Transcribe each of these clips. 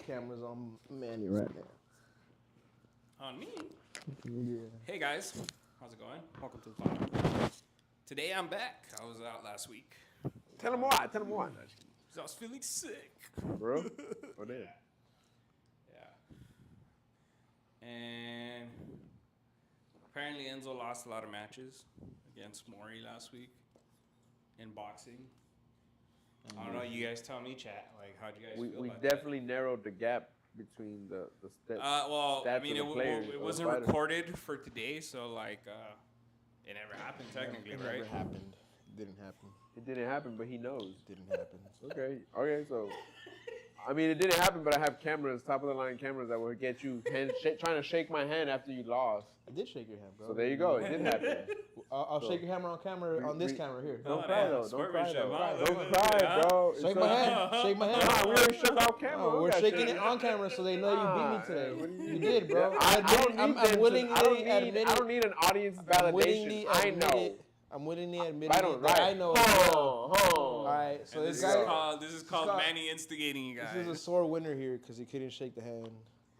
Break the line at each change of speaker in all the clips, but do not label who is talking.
camera's on Manny right now.
On me?
Yeah.
Hey guys, how's it going? Welcome to the pod. Today I'm back. I was out last week.
Tell him why. Tell him why.
Because I was feeling sick.
Bro. Oh, damn.
Yeah. And apparently Enzo lost a lot of matches against Maury last week in boxing. I don't know. You guys tell me, chat. Like, how'd you guys feel
We
about
definitely narrowed the gap between the steps.
well, I
stats
mean,
of the players
it
or the
wasn't
fighters.
recorded for today, so like, it never happened technically,
It
right?
never happened. Didn't happen.
It didn't happen, but he knows.
Didn't happen.
Okay. So, I mean, it didn't happen, but I have cameras, top of the line cameras that will get you trying to shake my hand after you lost.
I did shake your hand, bro.
So there you go. It did happen.
I'll shake your hand on camera on this camera here.
Don't
Oh,
cry
damn,
though. Don't
swerving
cry
shit,
though.
huh?
Don't cry, bro.
Shake my hand. Shake my hand.
Nah, we already shook off camera.
No,
We
we're
got
shaking
shit.
it on camera so they know you beat me today.
What do
You did, bro.
I
I'm willingly admitting.
I don't need an audience
I'm
validation.
willingly
I
admit
know.
it. I'm willingly admitting
Right on,
it that
right.
I know.
Hold on.
All right, so
And
this
this
guy.
is called Manny instigating you guys.
This is a sore winner here because he couldn't shake the hand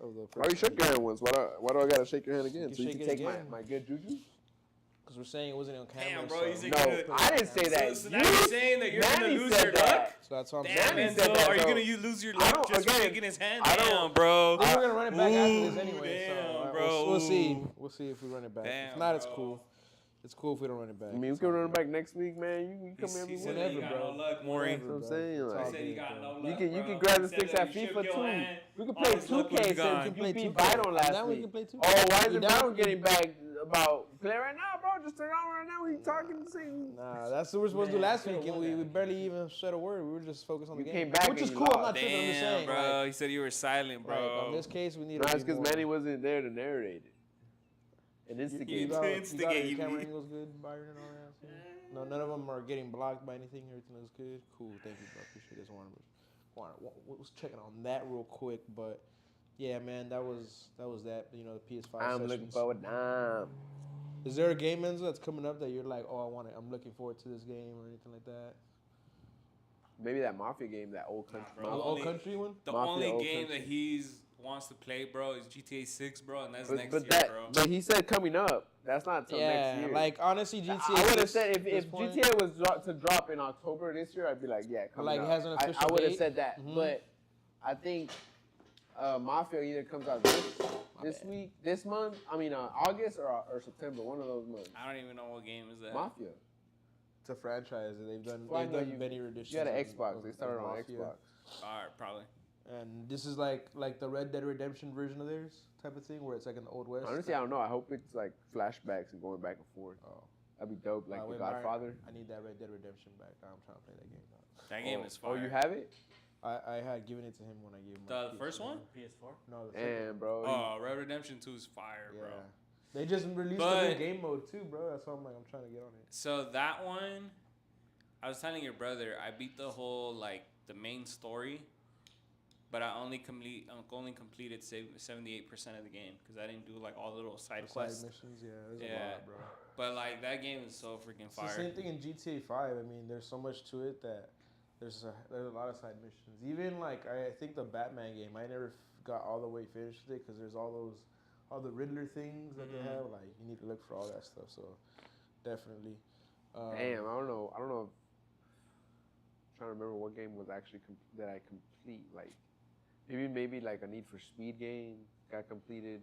of the person.
Why you shook your hand once? Why do I gotta shake your hand again?
You
So you
shake
can
it
take
again.
my good juju?
Because we're saying it wasn't on camera.
Damn, bro,
so.
he's like-
No,
gonna-
I didn't say that.
So now you're saying that you're gonna
Manny
lose
said
your
that.
luck?
So that's what I'm
Damn,
saying.
Manny
Enzo,
said that,
are you
so-
gonna lose your
I
luck
don't-
just for
again,
shaking his hand?
I don't-
Damn, bro.
I think we're gonna run it back after this
Ooh,
anyway.
damn,
So
bro.
we'll see. We'll see if we run it back.
Damn,
if not, it's
bro.
cool. It's cool if we don't run it back.
I mean, we
It's
can
all
run
good.
back next week, man. You come every
He
week.
said
Whenever,
you got
bro.
no luck, Maury.
That's what I'm saying.
It's all
Like,
He said you
good,
got
bro.
no luck,
you
bro.
can grab the
He said
sticks
that
at
you shook
FIFA
your
too.
hand.
We can
All
play
his luck
2K
was
since
gone.
you
Play
beat
2K.
Vital last
Now we
week.
can play 2K.
Oh, why
You
isn't
down?
Brown getting back about play right now, bro? Just turn on right now. We talking the same.
Nah, that's what we were supposed to do
Man,
last
could've
week, and
won
we
that.
barely even said a word. We were just focused on the
You
game.
came back
Which
and
is
you
cool. I'm
lost.
not tripping. I'm just
Damn,
saying.
bro. He said you were silent,
Like,
bro.
on this case, we need
No,
to
it's
be
because
more.
Manny wasn't there to narrate it. And
You
instigate.
got,
to
you got
instigate
your camera
me.
angles good, Byron, and all that. So. No, none of them are getting blocked by anything. Everything looks good. Cool. Thank you, bro. Appreciate this, Warner. Was checking on that real quick, but yeah, man, that was that. You know, the PS5.
I'm
sessions.
looking forward.
Is there a game, Enzo, that's coming up that you're like, oh, I want it. I'm looking forward to this game or anything like that?
Maybe that Mafia game, that old country.
bro.
The
Mafia.
old country one?
The
Mafia
only
old
game
country.
that he's wants to play, bro, is GTA 6, bro, and that's next
But
year,
that,
bro.
but he said coming up. That's not till next
Yeah,
year.
like honestly, GTA.
I would have
6
said
at this
if
point-
GTA was to drop in October this year, I'd be like, yeah, coming
Like,
up.
has an official
I would have
date?
said that,
Mhm.
but I think Mafia either comes out this week, this month. I mean, August or September, one of those months.
I don't even know what game is that.
Mafia.
It's a franchise. They've done.
Well, I
They've
know
done many editions.
You had an
of-
Xbox.
of-
They started
of
on
Mafia.
Xbox.
All right, probably.
And this is like the Red Dead Redemption version of theirs type of thing, where it's like in the Old West.
Honestly, I don't know. I hope it's like flashbacks and going back and forth.
Oh.
That'd be dope, like The
wait, Byron,
Godfather.
I need that Red Dead Redemption back. I'm trying to play that game now.
That game is fire.
Oh, you have it?
I had given it to him when I gave him my
The first
PS4.
one?
PS4.
No, the second
Damn,
one.
bro.
Oh, Red Redemption 2 is fire,
Yeah.
bro.
They just released a
But-
new game mode too, bro. That's why I'm like, I'm trying to get on it.
So that one, I was telling your brother, I beat the whole like the main story, but I only completed 78% of the game because I didn't do like all the little side
The
quests.
side missions, yeah, there's
Yeah.
a lot, bro.
But like that game is so freaking
It's the
fire.
same thing in GTA 5. I mean, there's so much to it that there's a lot of side missions. Even like I think the Batman game, I never got all the way finished with it because there's all the Riddler things that they have. Like you need to look for all that stuff. So definitely.
Damn, I don't know. I'm trying to remember what game was actually that I complete. Like maybe like a Need for Speed game got completed.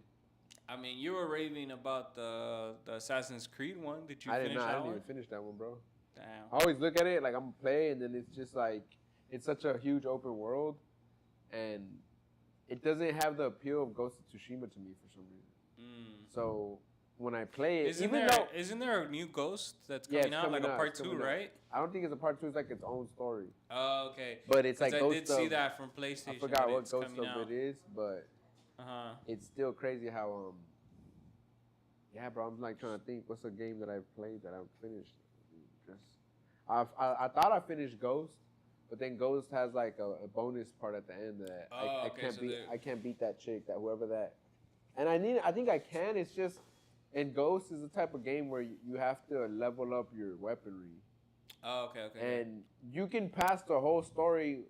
I mean, you were raving about the Assassin's Creed one. Did you
I
finish
didn't
that one?
even finish that one, bro.
Damn.
I always look at it like I'm gonna play, and then it's just like it's such a huge open world, and it doesn't have the appeal of Ghost of Tsushima to me for some reason. So when I play it,
Isn't there a new Ghost that's
Yeah,
coming
it's
out, like
coming
a
out,
part
it's
2,
coming out.
right?
I don't think it's a part 2. It's like its own story.
Oh, okay.
But it's like
'Cause I
Ghost
did see
of-
that from PlayStation.
I forgot
that
what
it's
Ghost
coming
of
out.
it is, but
Uh-huh.
it's still crazy how yeah, bro. I'm like trying to think what's a game that I've played that I've finished. I thought I finished Ghost, but then Ghost has like a bonus part at the end that I
okay,
can't
so
beat. I can't beat that chick, that whoever that. And I think I can. It's just, and Ghost is the type of game where you have to level up your weaponry.
Oh, okay.
And you can pass the whole story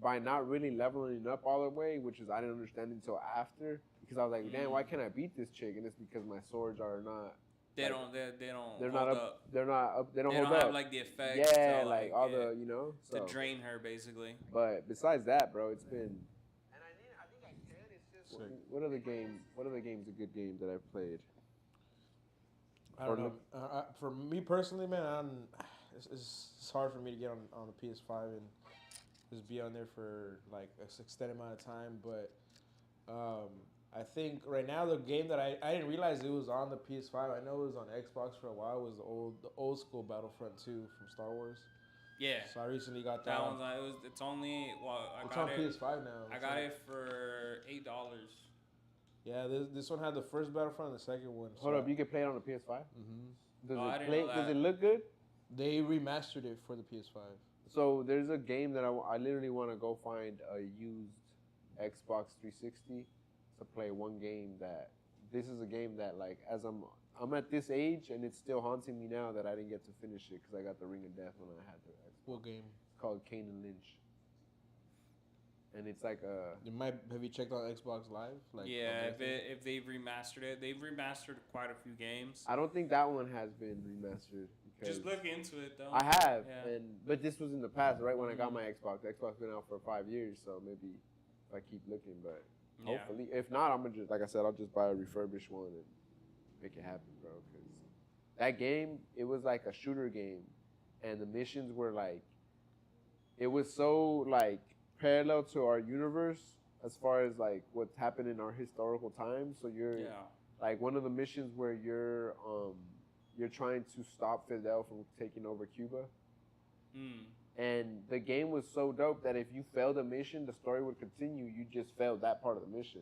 by not really leveling up all the way, which is I didn't understand until after, because I was like, damn, why can't I beat this chick? And it's because my swords are not.
They
like,
don't. They don't.
They're
hold
not up. They're not up. They don't
They
hold
don't
up.
have like the effects.
Yeah,
to,
like all the
to
So.
drain her basically.
But besides that, bro, it's been. And I think I can. It's just. What are the games? What are the games? A good game that I've played.
I don't know. For me personally, man, it's hard for me to get on the PS5 and just be on there for like an extended amount of time. But I think right now the game that I didn't realize it was on the PS5. I know it was on Xbox for a while. Was the old school Battlefront 2 from Star Wars.
Yeah.
So I recently got
that one's on. It's only
it's on PS5 now.
I got it for $8.
Yeah, this one had the first Battlefront and the second one.
Hold up, you can play it on the PS5.
Mm-hmm.
Does it look good?
They remastered it for the PS5.
So there's a game that I literally want to go find a used Xbox 360 to play one game that. This is a game that like as I'm at this age and it's still haunting me now that I didn't get to finish it because I got the Ring of Death when I had the Xbox.
What game?
It's called Kane and Lynch. And it's like
have you checked out Xbox Live? Like
yeah, if they've remastered it, they've remastered quite a few games.
I don't think that one has been remastered.
Just look into it though.
I have,
yeah.
but this was in the past, right when I got my Xbox. The Xbox been out for 5 years, so maybe if I keep looking, but hopefully, if not, I'm gonna just like I said, I'll just buy a refurbished one and make it happen, bro. Because that game, it was like a shooter game, and the missions were like, it was so like parallel to our universe as far as like what's happened in our historical times. So you're like one of the missions where you're trying to stop Fidel from taking over Cuba. And the game was so dope that if you failed a mission, the story would continue. You just failed that part of the mission.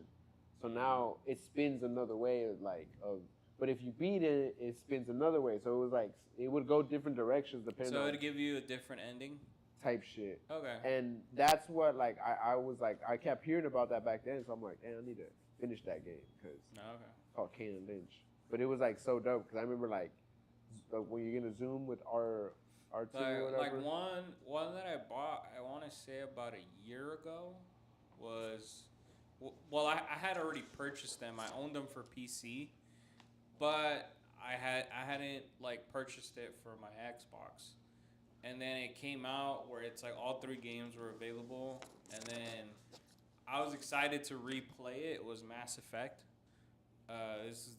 So now it spins another way but if you beat it, it spins another way. So it was like, it would go different directions depending on.
So it would give you a different ending?
Type shit.
Okay.
And that's what, like, I was like, I kept hearing about that back then. So I'm like, damn, I need to finish that game because it's called Kane and Lynch. But it was like so dope because I remember like when you're going to zoom with R2 or whatever.
Like one that I bought, I want to say about a year ago was, well, I had already purchased them. I owned them for PC, but I hadn't like purchased it for my Xbox. And then it came out where it's like all 3 games were available, and then I was excited to replay it. It was Mass Effect.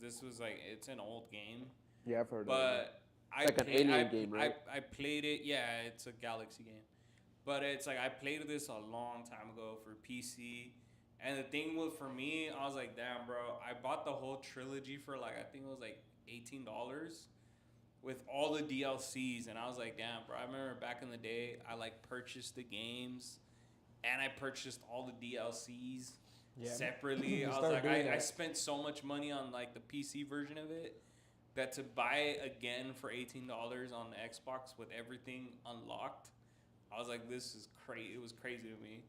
This was like, it's an old game.
Yeah, I've heard of it.
But
It's like an alien game, right?
I played it. Yeah, it's a Galaxy game. But it's like I played this a long time ago for PC. And the thing was, for me, I was like, damn, bro. I bought the whole trilogy for like, I think it was like $18 with all the DLCs. And I was like, damn, bro. I remember back in the day, I like purchased the games and I purchased all the DLCs separately. I was like, I spent so much money on like the PC version of it that to buy it again for $18 on the Xbox with everything unlocked, I was like, this is crazy. It was crazy to me.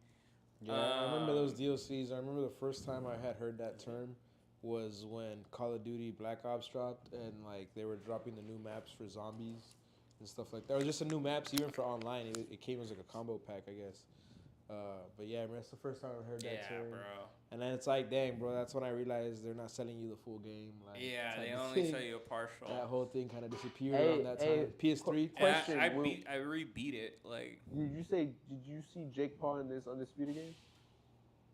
Yeah, I remember those DLCs. I remember the first time I had heard that term was when Call of Duty Black Ops dropped, and like they were dropping the new maps for zombies and stuff like that. Or just the new maps even for online. It came as like a combo pack, I guess. But yeah, I mean, that's the first time I heard that term.
Bro.
And then it's like, dang, bro, that's when I realized they're not selling you the full game. Like,
yeah, they only sell you a partial.
That whole thing kind of disappeared on that time. PS3.
Question.
I re-beat it. Like,
did you see Jake Paul in this Undisputed game?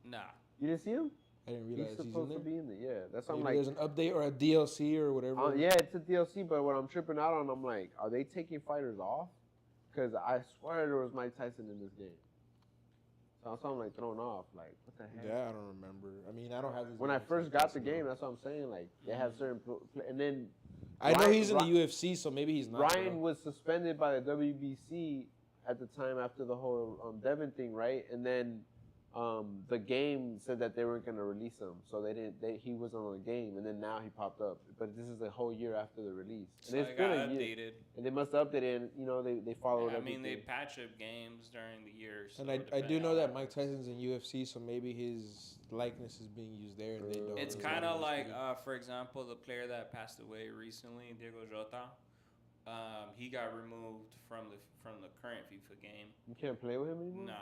Nah.
You didn't see him?
I didn't realize
he's supposed to be in there. Yeah, that's what I'm like.
There's an update or a DLC or whatever.
Yeah, it's a DLC, but what I'm tripping out on, I'm like, are they taking fighters off? Because I swear there was Mike Tyson in this game. So I'm like thrown off. Like, what the heck?
Yeah, I don't remember. I mean, I don't have this.
When I first got the game, that's what I'm saying. Like, they have certain, and then
I know he's in the UFC, so maybe he's not.
Ryan was suspended by the WBC at the time after the whole Devin thing, right? And then the game said that they weren't going to release him, so they didn't. He wasn't on the game, and then now he popped up. But this is a whole year after the release,
so
and it's been a year. And they must have updated, and you know they followed.
Yeah, I mean, they patch up games during the years.
So and I do know that Mike Tyson's in UFC, so maybe his likeness is being used there, and they don't.
It's kind of like, for example, the player that passed away recently, Diego Jota. He got removed from the current FIFA game.
You can't play with him anymore?
Nah.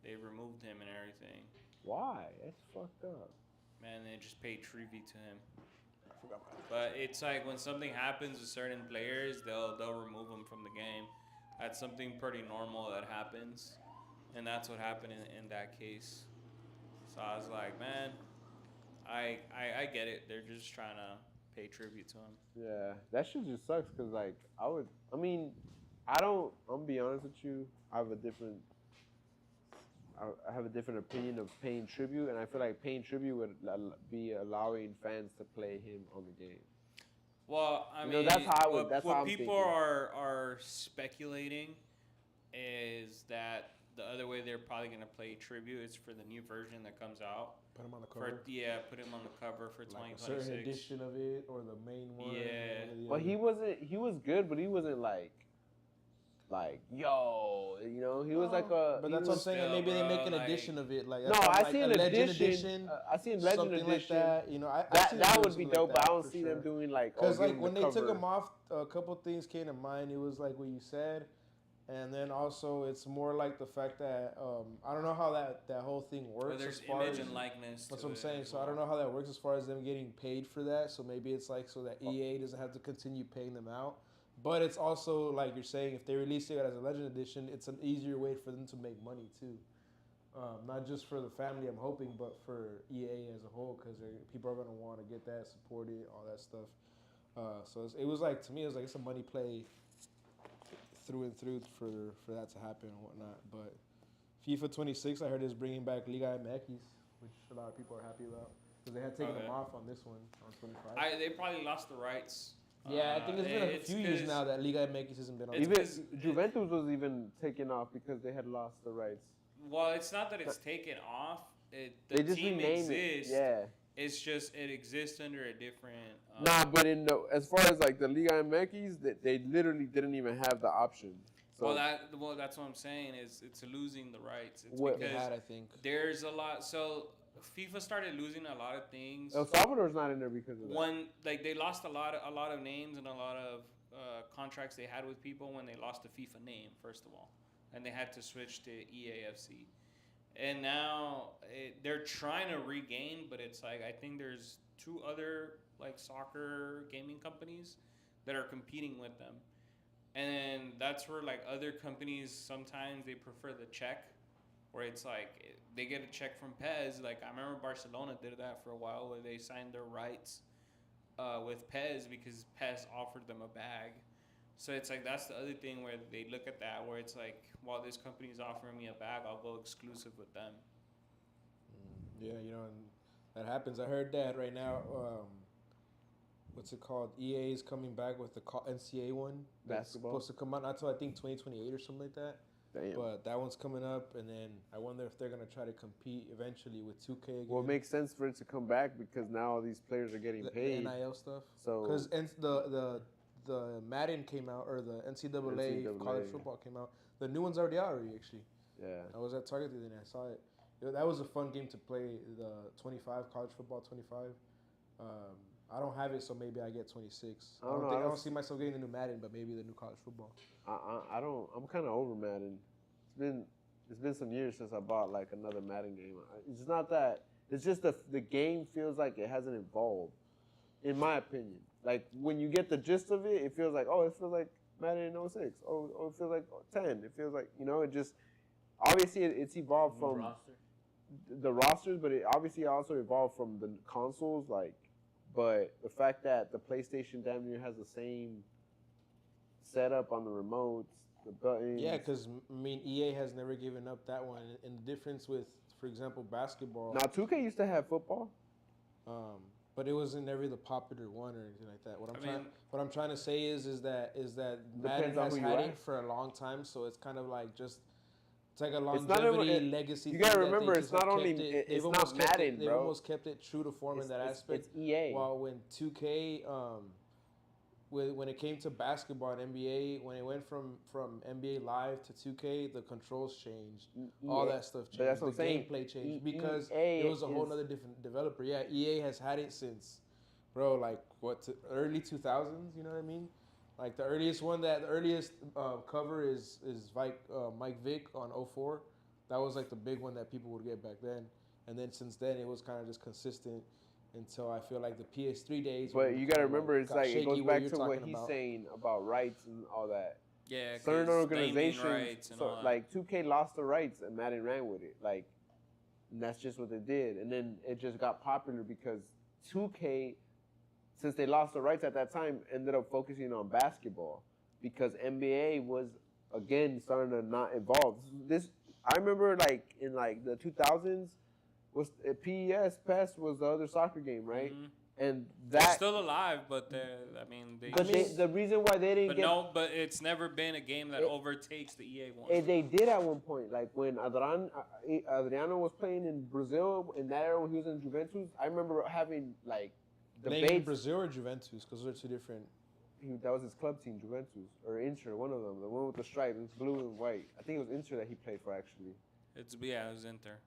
They removed him and everything.
Why? That's fucked up.
Man, they just paid tribute to him.
I forgot my.
But it's like when something happens with certain players, they'll remove them from the game. That's something pretty normal that happens, and that's what happened in that case. So I was like, man, I get it. They're just trying to pay tribute to him.
Yeah, that shit just sucks because like I mean, I'm gonna be honest with you. I have a different opinion of paying tribute, and I feel like paying tribute would be allowing fans to play him on the game.
Well, I
You
mean,
know, that's how I would- that's how
what
I'm
people
thinking.
are speculating is that the other way they're probably gonna play tribute is for the new version that comes out.
Put him on the cover.
Put him on the cover for
like a
2026.
certain edition of it or the main one.
Yeah.
But he was good, but he wasn't like yo, you know, he was like a.
But
he
that's what I'm
was-
saying.
still,
Maybe they
bro,
make an
like-
edition of it. Like
No,
that's why I'm
I
like,
see
a
an
Legend
edition. I see a Legend
something
edition.
like that. You know, I see them
that
doing
would be
something
dope,
like
but I
that
don't
for
see
sure.
them doing like.
Because
give
like
him
when
the
they took
cover.
him off, a couple things came to mind. It was like what you said, and then also it's more like the fact that I don't know how that whole thing works.
Or there's
as far
image
as,
and likeness.
That's
to
what I'm
it
saying.
as
So I don't
well.
know how that works as far as them getting paid for that. So maybe it's like so that EA doesn't have to continue paying them out. But it's also like you're saying, if they release it as a Legend Edition, it's an easier way for them to make money too. Not just for the family, I'm hoping, but for EA as a whole, because people are gonna want to get that, support it, all that stuff. So it was like to me, it was like it's a money play through and through for that to happen and whatnot. But FIFA 26, I heard is bringing back Liga MX, which a lot of people are happy about because they had taken them off on this one on 25.
They probably lost the rights.
Yeah, I think it's been a few years
'cause-
now that Liga MX hasn't been on.
It's
Even
'cause
Juventus was even taken off because they had lost the rights.
Well, it's not that it's taken off. The
They just
team
renamed
exists.
it. Yeah.
It's just it exists under a different.
Nah, but as far as like the Liga MX, they literally didn't even have the option. So
Well, that's what I'm saying is it's losing the rights. It's
What-
They
because
had, I think.
there's a lot. So FIFA started losing a lot of things.
El Salvador's not in there because of that.
One, like they lost a lot of names and a lot of contracts they had with people when they lost the FIFA name, first of all, and they had to switch to EAFC. And now they're trying to regain, but it's like I think there's two other like soccer gaming companies that are competing with them, and that's where like other companies sometimes they prefer the check, where it's like they get a check from PES. Like I remember Barcelona did that for a while, where they signed their rights with PES because PES offered them a bag. So it's like that's the other thing where they look at that, where it's like, while this company is offering me a bag, I'll go exclusive with them.
Yeah, you know, and that happens. I heard that right now. What's it called? EA is coming back with the NCAA one. That's
Basketball.
supposed to come out not till I think 2028 or something like that.
Damn.
But that one's coming up, and then I wonder if they're gonna try to compete eventually with 2K again.
Well, it makes sense for it to come back because now all these players are getting
the
paid.
NIL stuff.
So
Because the Madden came out, or the NCAA college football came out. The new one's already out actually.
yeah,
I was at Target the other day and I saw it. That was a fun game to play, the 25, college football 25. I don't have it, so maybe I get 26.
I don't know,
I don't see myself getting the new Madden, but maybe the new college football.
I don't. I'm kind of over Madden. It's been some years since I bought like another Madden game. It's not that. It's just the game feels like it hasn't evolved, in my opinion. Like when you get the gist of it, it feels like it feels like Madden in 06. Oh, it feels like 10. It feels like it just obviously it's evolved from the rosters, but it obviously also evolved from the consoles. But the fact that the PlayStation damn near has the same setup on the remotes, the buttons.
Yeah, because EA has never given up that one. And the difference with, for example, basketball.
Now 2K used to have football.
But it wasn't never the popular one or anything like that. What I'm trying to say is that Madden
Depends on
has
who you
had
ask.
it for a long time, so it's kind of like it's like a
It's not
longevity
even-
legacy.
you gotta
thing that they
remember,
just
it's not
have
only-
kept
it's
they've
not
almost kept
Madden,
They've
bro.
almost kept it true to form in that aspect.
It's EA.
While when 2K, when it came to basketball and NBA, when it went from NBA Live to 2K, the controls changed. All that stuff changed.
But that's what I'm
the
saying.
gameplay changed because
EA
it was a whole
is-
other different developer. Yeah, EA has had it since, bro, like early 2000s. You know what I mean? Like the earliest cover is Mike Vick on 04. That was like the big one that people would get back then. And then since then, it was kind of just consistent until I feel like the PS3 days.
But you gotta remember, it's
got
like it
shaky
goes
where
back
you're
to what
talking
he's
about.
saying about rights and all that.
Yeah,
Certain
'cause naming
organizations,
rights and all that.
like 2K lost the rights and Madden ran with it. Like, and that's just what they did. And then it just got popular because 2K, since they lost the rights at that time, ended up focusing on basketball because NBA was again starting to not evolve. This I remember like in like the 2000s was PES was the other soccer game, right?
Mhm.
And
They're
that
still alive, but I mean,
but the reason why they didn't
but
get
no, but it's never been a game that overtakes the EA one.
they did at one point, like when Adriano was playing in Brazil in that era when he was in Juventus. I remember having like
Playing in
debates.
Brazil or Juventus, because they're two different.
That was his club team, Juventus or Inter, one of them, the one with the stripes. It's blue and white. I think it was Inter that he played for actually.
It was Inter.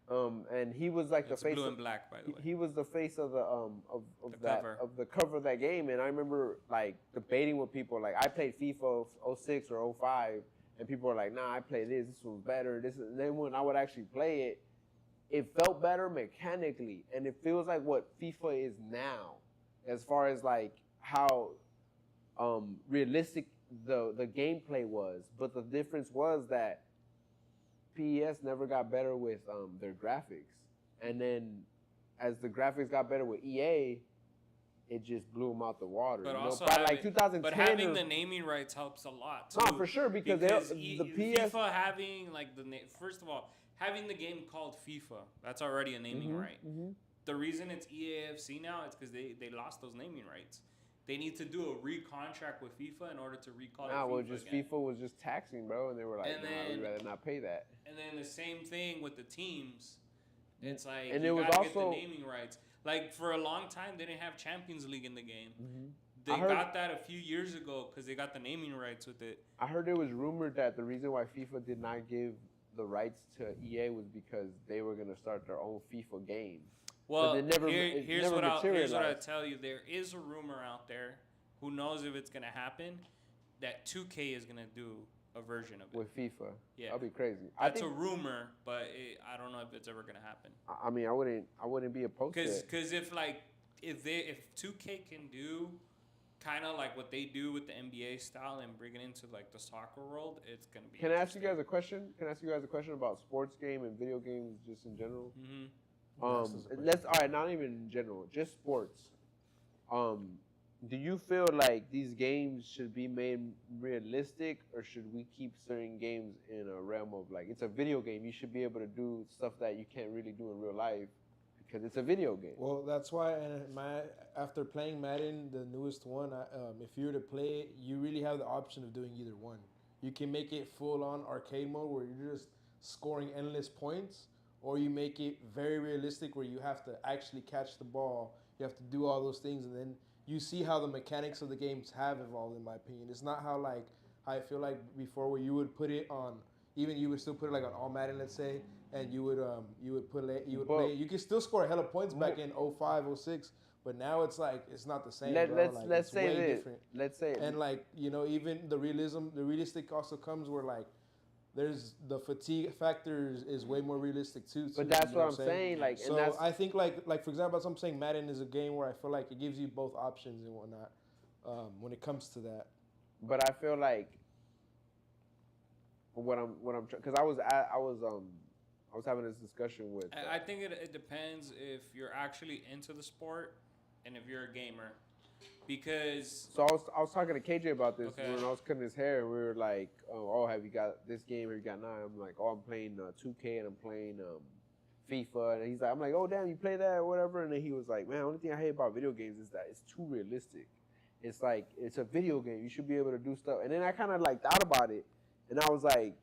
And he was like
It's
the face.
blue and black, by the way.
He was the face of the
cover.
of the cover of that game, and I remember like debating with people. Like I played FIFA 06 or 05, and people were like, "Nah, I play this. This was better." And then when I would actually play it, it felt better mechanically, and it feels like what FIFA is now, as far as like how realistic the gameplay was. But the difference was that PES never got better with their graphics, and then as the graphics got better with EA, it just blew them out the water.
But
you know?
also,
By like 2010,
but having the naming rights helps a lot too.
No, for sure, because the PS
FIFA having like first of all, having the game called FIFA, that's already a naming right.
Mm-hmm.
The reason it's EAFC now is because they lost those naming rights. They need to do a recontract with FIFA in order to recall it.
Well,
FIFA again.
FIFA was just taxing, bro, and they were like, we'd rather not pay that.
And then the same thing with the teams. It's like
and
you
it was
gotta
also
get the naming rights. Like for a long time, they didn't have Champions League in the game.
Mm-hmm.
They got that a few years ago because they got the naming rights with it.
I heard it was rumored that the reason why FIFA did not give the rights to EA was because they were gonna start their own FIFA game.
Well,
never,
here's what I tell you. There is a rumor out there. Who knows if it's gonna happen? That 2K is gonna do a version of it
with FIFA.
Yeah,
that'd be crazy.
That's a rumor, but I don't know if it's ever gonna happen.
I mean, I wouldn't be opposed to it.
Because if 2K can do kind of like what they do with the NBA style and bring it into like the soccer world, it's gonna be.
Can I ask you guys a question? About sports game and video games just in general?
Mm-hmm.
Let's all right. Not even in general, just sports. Do you feel like these games should be made realistic, or should we keep certain games in a realm of like it's a video game? You should be able to do stuff that you can't really do in real life because it's a video game.
Well, that's why. And after playing Madden, the newest one, if you were to play it, you really have the option of doing either one. You can make it full on arcade mode where you're just scoring endless points, or you make it very realistic where you have to actually catch the ball. You have to do all those things, and then you see how the mechanics of the games have evolved, in my opinion. It's not how I feel like before, where you would put it on, even you would still put it like on All Madden, let's say, and you would play. You can still score a hell of points back in 05, 06, but now it's like it's not the same.
Let's say this. Different. Let's say,
and like even the realistic also comes where like there's the fatigue factor is way more realistic too.
But that's what I'm saying. Like,
so
and that's,
I think like for example, I'm saying Madden is a game where I feel like it gives you both options and whatnot when it comes to that.
But I feel like because I was having this discussion with.
I think it depends if you're actually into the sport and if you're a gamer. Because
I was talking to KJ about this when I was cutting his hair. We were like, "Oh, have you got this game? Have you got 9?" I'm like, "Oh, I'm playing 2K and I'm playing FIFA." And I'm like, "Oh, damn, you play that or whatever?" And then he was like, "Man, the only thing I hate about video games is that it's too realistic. It's like it's a video game. You should be able to do stuff." And then I kind of like thought about it, and I was like,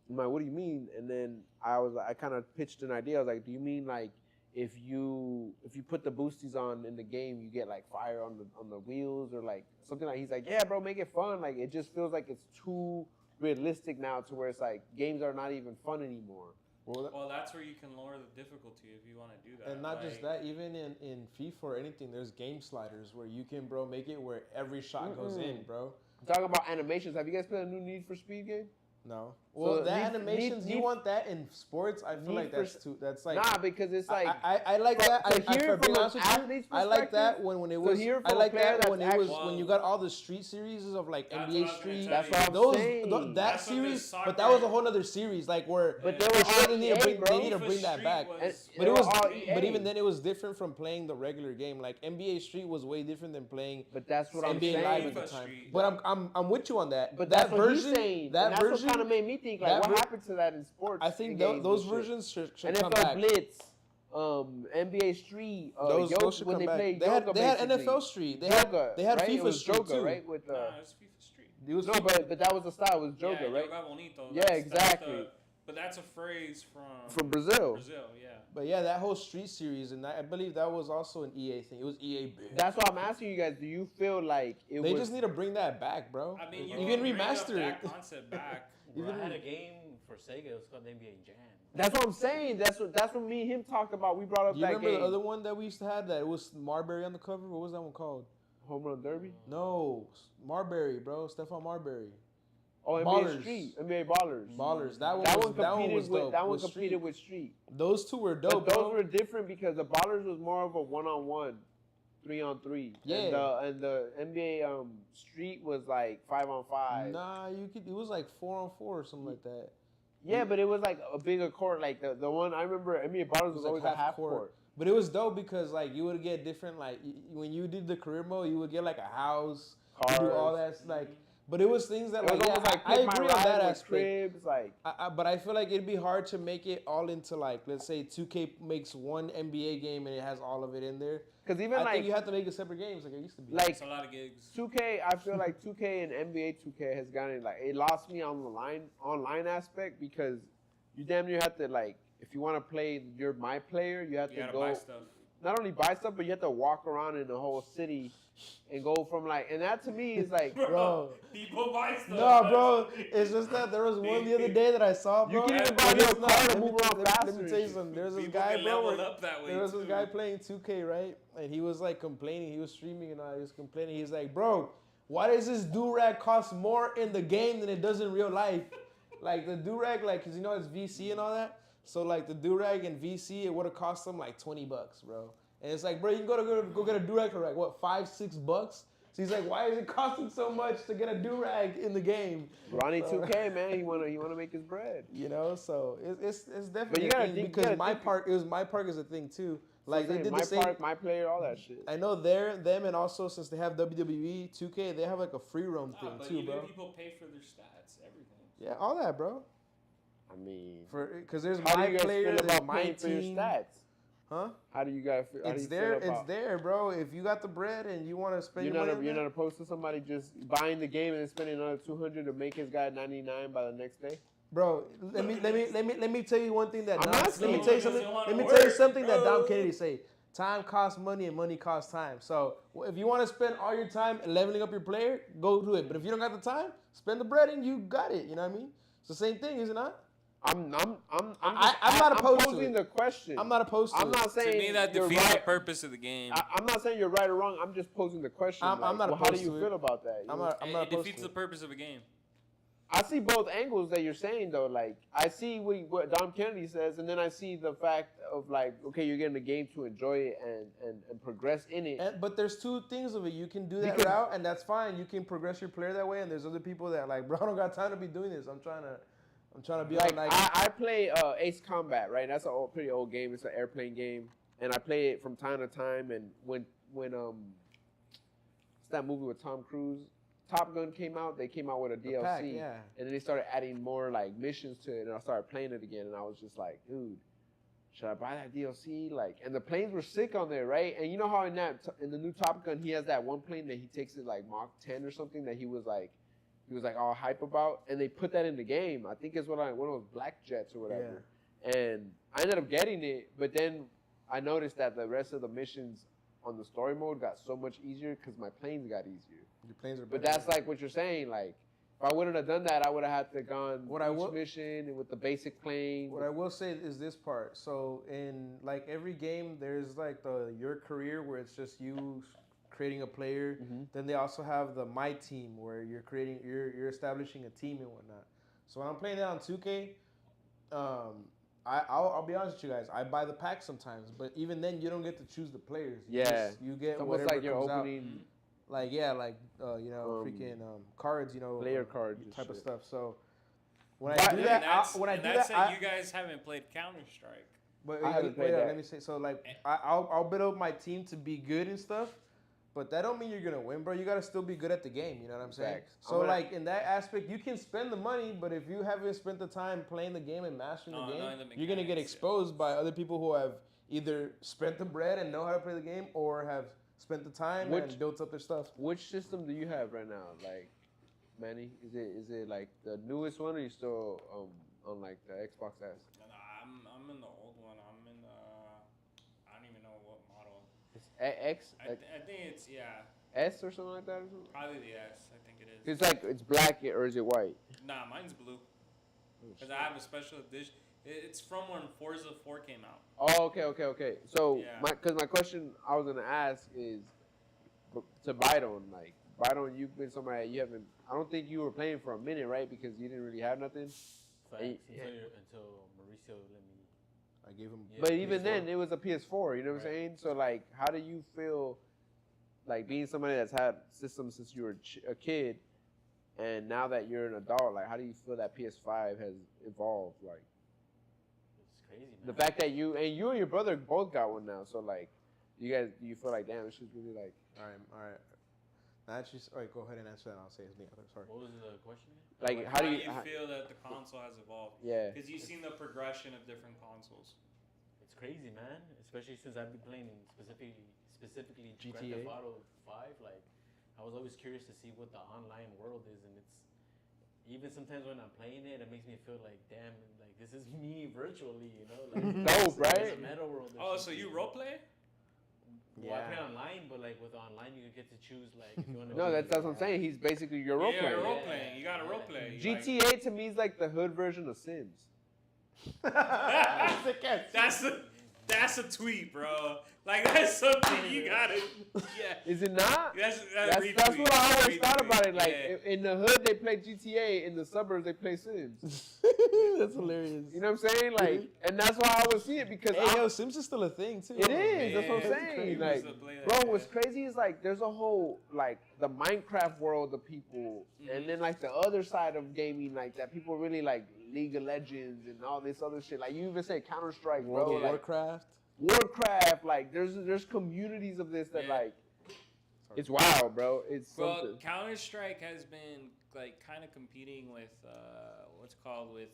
"What do you mean?" And then I kind of pitched an idea. I was like, "Do you mean like?" If you put the boosties on in the game, you get like fire on the wheels or like something like. He's like, yeah, bro, make it fun. Like it just feels like it's too realistic now to where it's like games are not even fun anymore.
Well, that's where you can lower the difficulty if you want to do that.
And not just that, even in FIFA or anything, there's game sliders where you can, make it where every shot goes in, bro.
Talking about animations, have you guys played a new Need for Speed game?
No. Well,
So
that animations, you want that in sports? I feel like that's too. That's like
nah, because it's like
I like that.
hear it from an athlete's
I like that
perspective,
when it
to
was.
hear
I
from a
like
player
that when it
that's
was
actually-
when you got all the street series of like
That's
NBA
what I was gonna
Street.
tell
that's
you.
what I'm
Those
saying.
that
That's what the
series,
soccer-
but that was a whole other series. Like where,
But they
for
were
sure
all
they need to
EA,
bring
bro.
they need to
FIFA
bring that
Street
back.
was-
But it was,
all
but
EA.
even then, it was different from playing the regular game. Like NBA Street was way different than playing
But that's what I'm
NBA
saying.
Live at the
FIFA
time.
Street.
But I'm with you on that.
But
that
that's what he's saying.
That
And that's
version,
what kind of made me think, like,
that
what
ver-
happened to that in sports?
I think
and games
those
and shit?
versions should come
NFL
back.
Blitz, NBA Street,
Those should
when
come
they
back.
played
They had
Yoga,
they had
basically.
NFL Street. They
Joga,
had
right? It
FIFA
was
Street
Joga,
too.
right? With
Nah, it's FIFA Street.
It was
no,
FIFA.
but that was the style. It was Joga,
Yeah,
right?
Yoga Bonito.
Yeah,
That's
exactly.
but that's a phrase
From Brazil.
Brazil, yeah.
But yeah, that whole Street series, and I believe that was also an EA thing. It was EA big.
That's why I'm asking you guys. Do you feel like
They
was?
just need to bring that back, bro.
I mean,
you
you
can
bring up
remaster
that
it.
concept back.
Bro, I had a game for Sega. It was called NBA Jam.
That's what I'm saying. That's what me and him talked about. We brought up
Do you
that
remember
game.
the other one that we used to have that it was Marbury on the cover? What was that one called?
Home Run Derby.
No, Marbury, bro. Stephon Marbury.
Oh, NBA
Ballers.
Street. NBA Ballers.
Ballers. That one
That
was
one
that one
competed
was
with
dope.
that one
with
competed
Street.
with Street.
Those two were dope,
But those
bro.
were different because the Ballers was more of a 1-on-1, 3-on-3.
Yeah.
And the NBA Street was like 5-on-5.
Nah, you could. It was like 4-on-4 or something like that.
Yeah, but it was like a bigger court. Like the one I remember, NBA Ballers was
like
always a half court.
But it was dope because like you would get different like when you did the career mode, you would get like a house, you do all that like. But it was things that
It was
like,
almost
yeah,
like
I
Pimp My
agree on
Ride
that
with
aspect.
cribs, like.
But I feel like it'd be hard to make it all into like, let's say 2K makes one NBA game and it has all of it in there.
Because even
I
like
think you have to make it separate games like it used to be.
like
It's a lot of gigs.
2K, I feel like 2K and NBA 2K has gotten like it lost me on the online aspect because you damn near have to like if you want to play my player, you have
You
to
gotta
go
buy stuff.
not only buy stuff, but you have to walk around in the whole city and go from like and that to me is like
Bro.
People buy stuff.
No, bro. It's just that there was one the other day that I saw, bro.
You can even
But
buy
it's
your car
not.
to
Let me-
move around
let me-
faster
Let me
and
tell you
shit.
something. There's this
People
guy,
can
bro.
level up that way,
There was this
too.
guy playing 2K, right? And he was like complaining. He was streaming and he was complaining. He's like, bro, why does this do-rag cost more in the game than it does in real life? Like the do-rag, like, cause you know it's VC and all that. So like the do-rag in VC, it would have cost them like $20, bro. And it's like, bro, you can go get a do-rag for like what, $5-6? So he's like, why is it costing so much to get a do-rag in the game?
Ronnie
So-
2K, man, he wanna make his bread.
You know, so it's
But
definitely
you
a
gotta
thing
think- you
because
gotta
my
think-
park is a thing too. Like they did
my
the same.
park, my player, all that shit.
I know them and also since they have WWE 2K, they have like a free roam
Nah,
thing
but
too,
even
bro.
people pay for their stats, everything.
Yeah, all that, bro.
I mean,
Because there's
how do
my
you guys
player,
feel
there's
about
my
paying for your
team.
stats?
Huh?
How do you guys feel? How do
It's
you
there.
feel about,
It's there, bro. If you got the bread and you want to spend
You're
your
not,
money,
you're
on
not
that,
opposed to somebody just buying the game and then spending another $200 to make his guy 99 by the next day.
bro. Let me tell you one thing that
I'm
Dom,
not
let me
saying
tell you
he
something.
doesn't wanna
Let me tell you
work,
something that
bro.
Dom Kennedy say. Time costs money and money costs time. So if you want to spend all your time leveling up your player, go do it. But if you don't got the time, spend the bread and you got it. You know what I mean? It's the same thing, is it not?
I'm not
opposed to
posing
it.
the question.
I'm not opposed to
I'm
it.
not saying
To me, that
you're
defeats the
right.
purpose of the game.
I'm not saying you're right or wrong. I'm just posing the question.
I'm not
well, how do
opposed
you
to it.
feel about that?
I'm
You know?
not. I'm
it
not opposed
defeats
to
the
it.
purpose of a game.
I see both angles that you're saying though. Like I see what Dom Kennedy says, and then I see the fact of like, okay, you're getting the game to enjoy it and progress in it.
But there's two things of it. You can do that
Because-
route, and that's fine. You can progress your player that way. And there's other people that like, bro, I don't got time to be doing this. I'm trying to be
Like
on like.
I play Ace Combat, right? That's a pretty old game. It's an airplane game, and I play it from time to time. And when it's that movie with Tom Cruise, Top Gun came out. They came out with a DLC,
pack, yeah.
and then they started adding more like missions to it, and I started playing it again. And I was just like, dude, should I buy that DLC? Like, and the planes were sick on there, right? And you know how in the new Top Gun, he has that one plane that he takes it like Mach 10 or something that he was like all hype about, and they put that in the game. I think it's one of those black jets or whatever. And I ended up getting it, but then I noticed that the rest of the missions on the story mode got so much easier because my planes got easier.
Your planes are
But
better.
that's like what you're saying. Like, if I wouldn't have done that, I would have had to gone
What I
each
will-
mission and with the basic plane.
What I will say is this part. So in like every game, there's like your career where it's just you creating a player.
Mhm.
Then they also have the my team where you're establishing a team and whatnot. So when I'm playing that on 2K, I'll be honest with you guys. I buy the pack sometimes, but even then, you don't get to choose the players. You get
It's almost
whatever
like you're
comes out.
opening
Like freaking cards,
player cards and
type of
shit.
stuff. So when
But-
I do
And
that,
that's,
when I
and
do
that's
that,
you guys haven't played Counter Strike.
but
I haven't played that.
let me say. So like, I'll build up my team to be good and stuff, but that don't mean you're gonna win, bro. You gotta still be good at the game. You know what I'm saying?
Facts.
So like in that aspect, you can spend the money, but if you haven't spent the time playing the game and mastering the game, you're gonna get exposed by other people who have either spent the bread and know how to play the game, or have spent the time and built up their stuff.
Which system do you have right now? Like, Manny, is it like the newest one, or you still on like the Xbox S?
No, I'm in the old one. I'm in I don't even know what model.
It's X.
I think it's
S or something like that. Or something?
probably the S. I think it is.
It's like it's black or is it white?
Nah, mine's blue.
Oh,
Because I have a special edition. It's from when Forza 4 came out.
Oh, okay. So,
Yeah.
my question I was gonna ask is to Byron. Like, Byron, you've been somebody you haven't. I don't think you were playing for a minute, right? Because you didn't really have nothing.
Facts.
Hey,
Until Mauricio let me.
I gave him.
Yeah,
But even
PS4.
then, it was a PS4. You know what I'm
Right.
saying? So, like, how do you feel, like, being somebody that's had systems since you were a kid, and now that you're an adult, like, how do you feel that PS5 has evolved? Like,
It's crazy, man.
the fact that you and your brother both got one now. So, like, do you feel like, damn, this is really like.
All right. Now that all right, go ahead and answer that. And I'll say something other. Sorry.
What was the question?
Like,
How
how do you
feel that the console has evolved?
Yeah.
Because you've seen the progression of different consoles.
It's crazy, man. Especially since I've been playing in specifically Grand
GTA?
Theft Auto 5. Like, I was always curious to see what the online world is, and it's even sometimes when I'm playing it, it makes me feel like, damn, like this is me virtually, you know? Like,
Dope, right?
It's a meta world. or
Oh, so
something.
you roleplay?
Well, I play online, but like with online, you get to choose like if you want to.
No, that's what I'm saying. He's basically your role
Yeah,
player.
you're roleplaying. You got to roleplay.
GTA to me is like the hood version of Sims.
That's a tweet, bro. Like that's something you gotta. Yeah.
Is it not?
That's
That's what I always thought about it. Like
Yeah.
in the hood they play GTA, in the suburbs they play Sims.
That's hilarious.
You know what I'm saying? Like, and that's why I always see it because
Hey, yo, Sims is still a thing too.
it is. That's what I'm
Yeah,
saying.
crazy.
Like,
Used to play that,
bro,
yeah.
what's crazy is like there's a whole like the Minecraft world of people, and then like the other side of gaming, like that people really like League of Legends and all this other shit. Like you even say Counter Strike, bro.
World of
Like,
Warcraft.
Warcraft, like there's communities of this that like it's wild, bro. It's
Well,
something.
Counter Strike has been like kind of competing with what's called with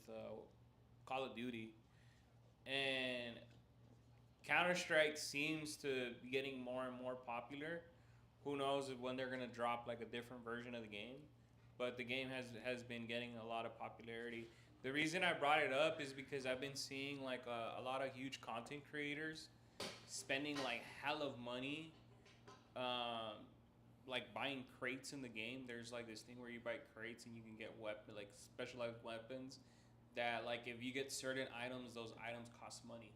Call of Duty, and Counter Strike seems to be getting more and more popular. Who knows when they're gonna drop like a different version of the game, but the game has been getting a lot of popularity. The reason I brought it up is because I've been seeing like a lot of huge content creators spending like hell of money, like buying crates in the game. There's like this thing where you buy crates and you can get like specialized weapons that like if you get certain items, those items cost money.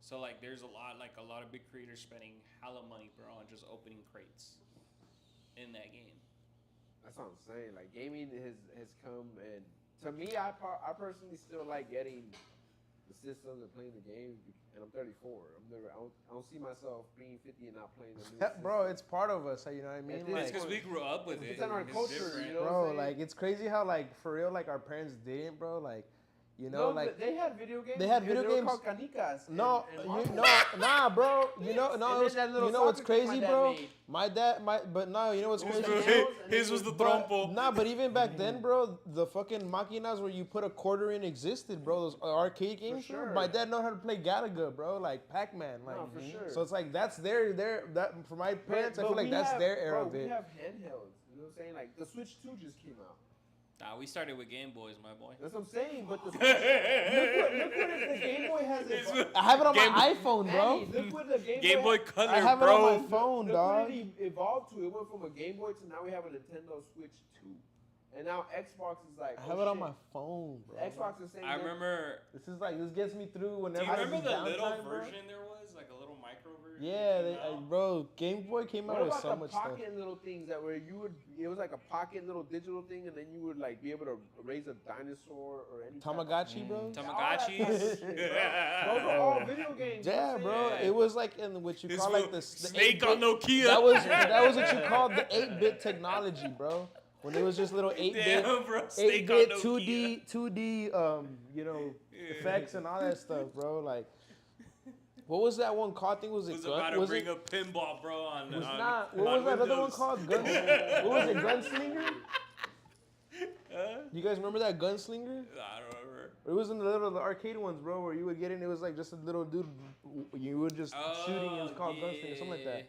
So like there's a lot of big creators spending hella money, bro, on just opening crates in that game.
That's what I'm saying. Like gaming has come, and to me, I personally still like getting the systems and playing the game. And I'm 34. I don't see myself being 50 and not playing the new
Bro, it's part of us. You know what I mean?
It's
It's
Like,
because we grew up with it.
It's in our
It's
culture,
different.
you know. what I'm
bro,
saying?
like it's crazy how like for real like our parents didn't, bro. Like, you know,
no,
like
but they had video games.
they had
and
video
they were
games.
called canicas.
no,
and
you,
marbles.
no, nah, bro. You know,
And
no,
then
it was,
that little
you know what's
soccer game my
crazy,
dad
bro?
made.
But no, you know what's
It was
crazy?
the nails, and
His
then
was the
But,
trompo.
nah, but even back then, bro, the fucking maquinas where you put a quarter in existed, bro. Those arcade games.
sure.
Bro. My dad know how to play Galaga, bro. Like Pac-Man, like.
No, for sure.
So it's like that's that for my parents. I
But
feel like
we
that's
have-
their era
bro,
of it.
We have handhelds. You know what I'm saying? Like the Switch 2 just came out.
Nah, we started with Game Boys, my boy.
That's what I'm saying. But the look what the Game Boy has.
I have it on
Game-
my iPhone, bro.
Manny, look what the
Game Boy
has-
Color,
I have it
bro.
on my phone,
Look
dog.
what it evolved to. It went from a Game Boy to now we have a Nintendo Switch 2. And now Xbox is like,
I have it on my phone, bro.
Xbox is saying
I remember.
This gets me through
Do
whenever.
you
I
remember
have
the
downtime,
little
bro.
version there was, like a little micro micro version.
Yeah,
came out.
bro, Game Boy came
What
out with
about
so
the
much stuff.
pocket little things that where you would? It was like a pocket little digital thing, and then you would like be able to raise a dinosaur or any type of-
Tamagotchi, bro.
Tamagotchis.
Those are all video games. you know
Yeah,
what I'm
bro.
saying?
It was like in what you
This
call like
fool-
the
Snake
8-bit
on Nokia.
That was what you called the 8-bit technology, bro. When it was just little 8-bit,
Damn, bro. Snake on
8-bit,
Nokia.
2D, effects and all that stuff, bro. Like, what was that one called? I think was it
Was
Gun?
about to
Was
bring
it?
up pinball, bro. On
Was
on,
not.
on
What was that other one
Windows.
called? Gun. What was it? Gunslinger.
Huh?
You guys remember that Gunslinger?
I don't remember.
It was in the arcade ones, bro, where you would get in. It was like just a little dude. You would just shooting. It was called Gunslinger, something like that.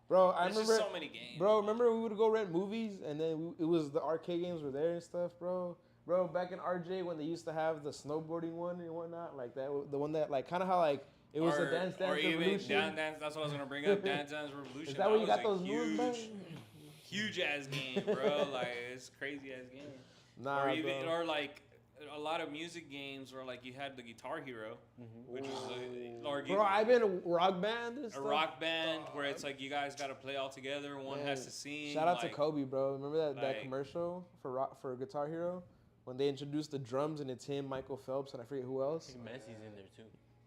Bro, I
There's
remember.
just so many games.
Bro, remember we would go rent movies and then it was the arcade games were there and stuff, bro. Bro, back in RJ when they used to have the snowboarding one and whatnot, like that, the one that like kind of how like it was a Dance
or even
Revolution.
Dance. That's what I was gonna bring up. Dance Revolution.
Is that where you
was
got
a
those moves, bro?
huge ass game, bro. Like it's crazy ass game.
Nah,
Or even
bro.
or like a lot of music games where like you had the Guitar Hero, which was or
Bro, I've been a rock band and
a
stuff.
rock band where it's like you guys got to play all together. One has to sing.
Shout out to
like,
Kobe, bro. Remember that
like-
commercial for Guitar Hero when they introduced the drums and it's him, Michael Phelps, and I forget who
I
else.
think Messi's in there too.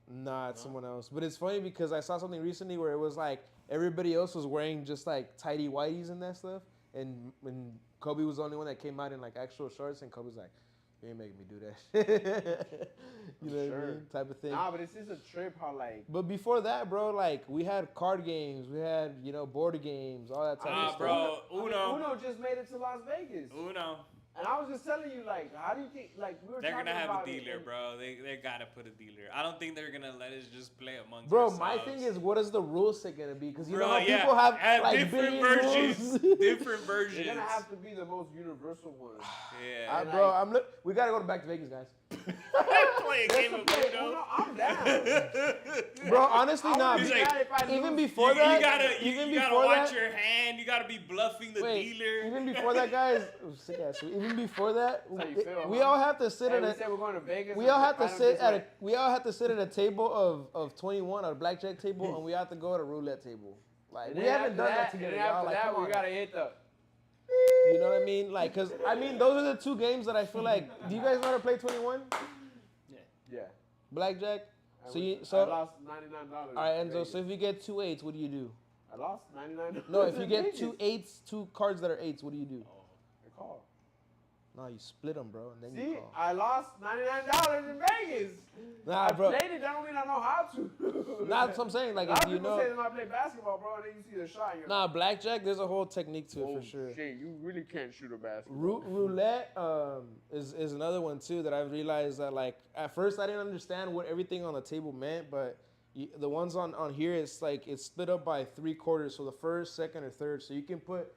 Nah, it's someone else. But it's funny because I saw something recently where it was like everybody else was wearing just like tighty whities and that stuff, and when Kobe was the only one that came out in like actual shorts, and Kobe's like, "You ain't making me do that." You know what I mean? Type of thing.
Nah, but it's just a trip how like.
But before that, bro, like we had card games, we had board games, all that type of stuff.
bro,
I mean,
Uno.
Uno just made it to Las Vegas.
Uno.
And I was just telling you, like, how do you think, like, we were
They're
talking
gonna have
about
a
it,
dealer,
and-
bro. They gotta put a dealer. I don't think they're gonna let us just play amongst
Bro,
ourselves.
my thing is, what is the rule set gonna be? Because you
Bro,
know how
yeah,
people have like
different
billion
versions.
rules.
Different versions.
They're gonna have to be the most universal one.
Yeah.
Bro, we gotta go back to Vegas, guys.
Play a game of
Hey,
Uno.
Uno, I'm down.
Bro, honestly, nah.
He's like,
Even
You,
before that,
you gotta
even
you gotta
before
watch
that,
your hand. You gotta be bluffing the
wait,
dealer.
even before that, guys, sick ass. Even before that,
That's how you feel,
we
huh?
all have to sit
Hey,
at
we
a.
said we're going to Vegas.
We all have to
I don't
sit
just
at a.
like-
We all have to sit at a table of 21 or a blackjack table, and we have to go at a roulette table. Like
And
we
then
haven't
after
done that together,
And then
y'all.
after
Like,
that,
come
we
on.
gotta hit the.
You know what I mean? Like, cause I mean, those are the two games that I feel like. Do you guys know how to play 21?
Yeah.
Blackjack.
I
So
win-
you
I
so.
lost $99.
All right, Enzo. So if you get 2 8s, what do you do?
I lost $99.
No, if you
in
get
Vegas.
2 8s, 2 cards that are 8s, what do you do?
I call.
No, you split them, bro, and then
See,
you call.
I lost $99 in Vegas.
Nah,
I
bro.
played it. That don't mean I know how to.
Nah, that's what I'm saying. Like,
A lot
if
of
you
people
know.
say when I play basketball, bro, and then you see the shot. You're
Nah, blackjack. There's a whole technique to it
oh,
for sure.
shit, you really can't shoot a basketball.
Roulette is another one too that I've realized that like at first I didn't understand what everything on the table meant, but the ones on here it's like it's split up by 3 quarters, so the first, second, or third. So you can put,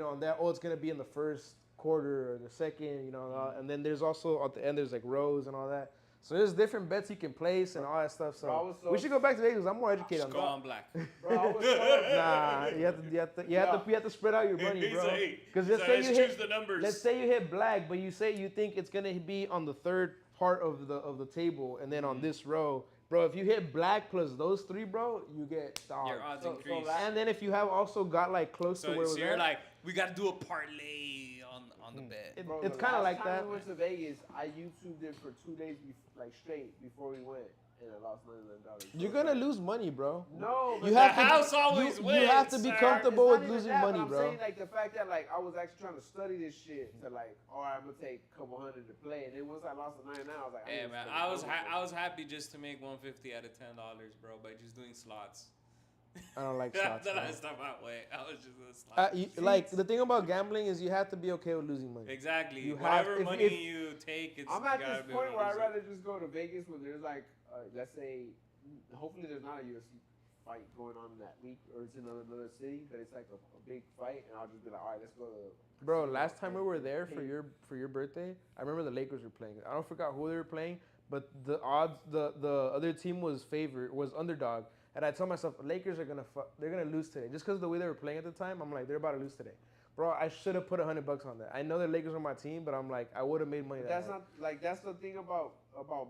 on that it's gonna be in the first quarter or the second, and then there's also at the end there's like rows and all that. So there's different bets you can place and all that stuff. So
Bro, I was so-
we should go back to Vegas. I'm more educated on
Just go
that.
on black.
Bro, I was so
Nah, you have to spread out your money,
He's
bro.
like-
Because
he's
let's
like,
say you
let's
hit,
choose the numbers.
let's say you hit black, but you think it's gonna be on the third part of the table, and then on this row, bro. If you hit black plus those 3, bro, you get dog.
Your odds
So-
increase.
And then if you have also got like close to where it
So
was
you're
at,
like, we gotta do a parlay on the bet.
Bro,
it's
the
kind of
last
like
time
that.
we went to Vegas, I YouTubed it for 2 days, like straight before we went, and I lost $99.
You're gonna lose money, bro.
No, but
You
The
have to.
house always
you
wins,
have to be
sir.
comfortable
It's
with
not even
losing
that,
money,
but I'm
bro.
saying like the fact that like I was actually trying to study this shit to like, all right, I'm gonna take a couple hundred to play, and then once I lost the $99, I was like,
Hey
need to
man,
spend
I was
$100.
I was happy just to make $150 out of $10, bro, by just doing slots.
I don't like
That's
slots.
the
bro.
last time I went. I was just doing slots.
Like the thing about gambling is you have to be okay with losing money.
Exactly.
You have-
Whatever
if-
money
if-
you take, it's
I'm
you
at
gotta
this
be able
point
to
where I'd
lose it.
rather just go to Vegas when there's like, let's say, hopefully there's not a UFC fight going on that week, or it's in another city, but it's like a big fight, and I'll just be like, all right, let's go to.
Bro, last time we were there for your birthday, I remember the Lakers were playing. I don't forgot who they were playing, but the odds the other team was underdog, and I told myself Lakers are they're gonna lose today just because of the way they were playing at the time. I'm like they're about to lose today. Bro, I should have put $100 on that. I know the Lakers are my team, but I'm like, I would have made money.
But
that
that's
night.
not like that's the thing about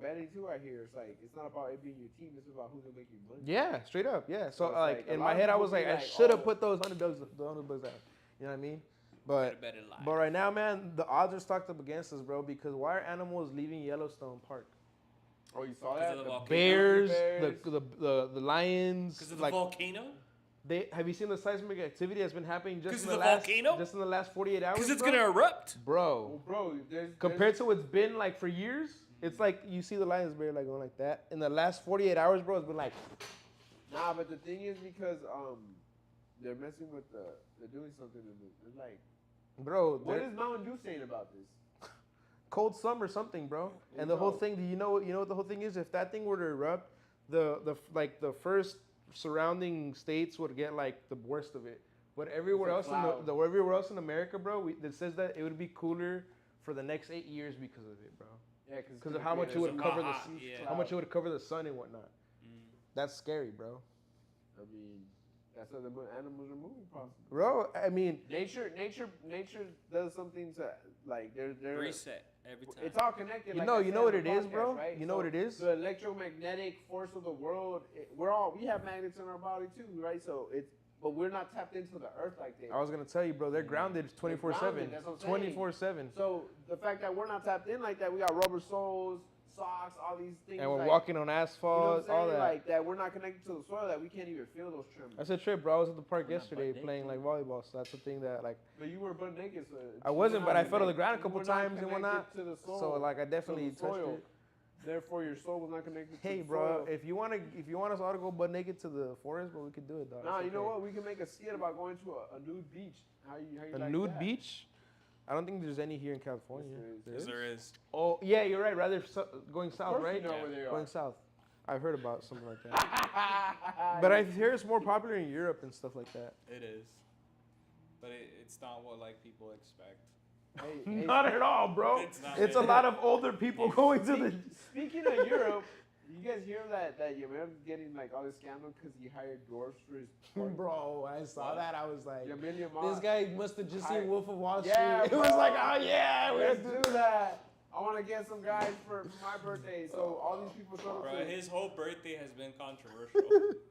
betting too. I hear it's like it's not about it being your team. It's about who's gonna make you money.
Yeah, straight up. Yeah. So
So it's
like
like, a
in
lot
my
of
head, I
people
was like,
be
I
like,
should have
oh.
put those $100 out. You know what I mean? But
Better lie.
but right now, man, the odds are stacked up against us, bro. Because why are animals leaving Yellowstone Park?
Oh, you saw
'Cause
that?
of the volcano.
Bears,
Bears.
the lions.
Because of the
Like
volcano?
have you seen the seismic activity that's been happening just
'Cause
in
of
the
the
last
volcano?
just in the last 48 hours?
Because it's
bro?
going to erupt.
Bro.
Oh, bro, there's
Compared to what's been like for years, it's like you see the lions bear like going like that. In the last 48 hours, bro, it's been like
Nah, but the thing is because they're messing with they're doing something to it's like
bro,
what
they're-
is Mountain Dew saying about this?
cold summer something, bro.
Hey,
And the whole
bro.
thing, you know what the whole thing is? If that thing were to erupt, the first surrounding states would get like the worst of it. But everywhere
It's
else
a cloud.
everywhere else in America, bro, it says that it would be cooler for the next 8 years because of it, bro.
Yeah,
Because of how much it would
It's
cover
hot,
the
yeah.
how much it would cover the sun and whatnot.
Mm.
That's scary, bro.
I mean, that's how the animals are moving, possibly.
Bro, I mean,
Nature does something to like they're
Reset every time.
It's all connected.
you
like
know,
I
you
said
know
on
what
the
it is,
podcast,
bro.
right?
You know
So
what it is.
The electromagnetic force of the world. We have magnets in our body too, right? So but we're not tapped into the earth like they.
I was gonna tell you, bro. They're grounded 24/7.
grounded, that's what I'm saying.
24/7.
So the fact that we're not tapped in like that, we got rubber soles, socks, all these things.
And we're
like,
walking on
You know what I'm
asphalt,
saying?
all that.
Like that, we're not connected to the soil. That we can't even feel those tremors.
That's a trip, bro. I was at the park
We're not
yesterday
butt
playing like
naked.
volleyball, so that's the thing that like
But you were butt naked, so
I
you
wasn't,
were
but
not
I fell to the
connected-
ground a
you
couple
were not
times and
connected
whatnot.
to the soil,
So like I
to
definitely
the
touched
soil.
it.
Therefore, your soul was not connected.
Hey,
to the
bro,
soil.
if you want us all to go butt naked to the forest, bro, we could do it, dog.
Nah,
It's
you know
okay.
what? We can make a skit about going to a nude beach. How you
A
like
nude
that?
beach? I don't think there's any here in California.
Yes,
There
there
is?
Yes, there is.
Oh, yeah, you're right. Rather going
Of
south,
course
right?
you know
Yeah.
where they
Going
are.
south. I've heard about something like that. But I hear it's more popular in Europe and stuff like that.
It is. But it's not what like people expect.
Hey,
Not at all, bro.
It's not
It's a
it.
lot of older people going to the.
Speaking of Europe, you guys hear that your man's getting like all this scandal because he hired dwarfs for his party?
Bro, I saw that. I was like,
Yamil
this guy must have just seen Wolf of Wall Street.
Yeah,
It was
bro.
like, oh yeah, we're
Let's
gonna
do that. I want to get some guys for my birthday. So all these people showed up.
Bro,
to
his whole birthday has been controversial.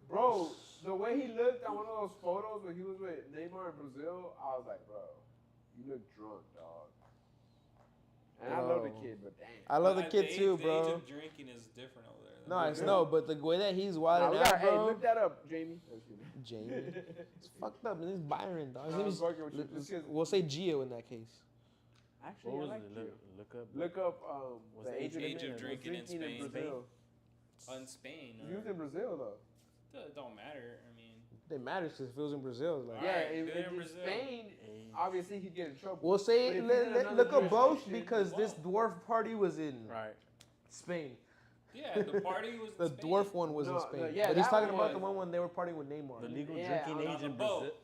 Bro, the way he looked on one of those photos when he was with Neymar in Brazil, I was like, bro, you look drunk, dog. And I love the
Bro.
kid, but damn.
I love the
But
kid
age-
too,
The age
bro.
of drinking is different over there.
No, it's
Yeah.
no, but the way that he's
Nah,
wilding
we
out,
gotta, hey,
bro.
look that up, Jamie.
Jamie, it's fucked up. This is Byron, dog. His
No,
name
I'm
is-
fucking with you. This kid's-
we'll say Gio in that case.
Actually,
What
I
was
like
it?
you.
Look up.
Look up
Was
the
the
age
age of
was
drinking in Spain.
Brazil.
On Spain.
He was in Brazil though.
It don't matter. I mean,
It matters because if it was in Brazil, it's like.
Yeah,
Alright,
in
they're in
in
Brazil.
Spain,
Age.
obviously he'd get in trouble.
We'll say
But if
let,
he's in
let,
another
look up both
jurisdiction,
because this
won't.
dwarf party was in
Right.
Spain.
yeah, the party was.
The
in Spain.
dwarf one was
No,
in Spain.
yeah,
but he's
that
talking
one
about the
was.
one when they were partying with Neymar.
The legal
Yeah,
drinking
on
age
the
in
boat.
Brazil.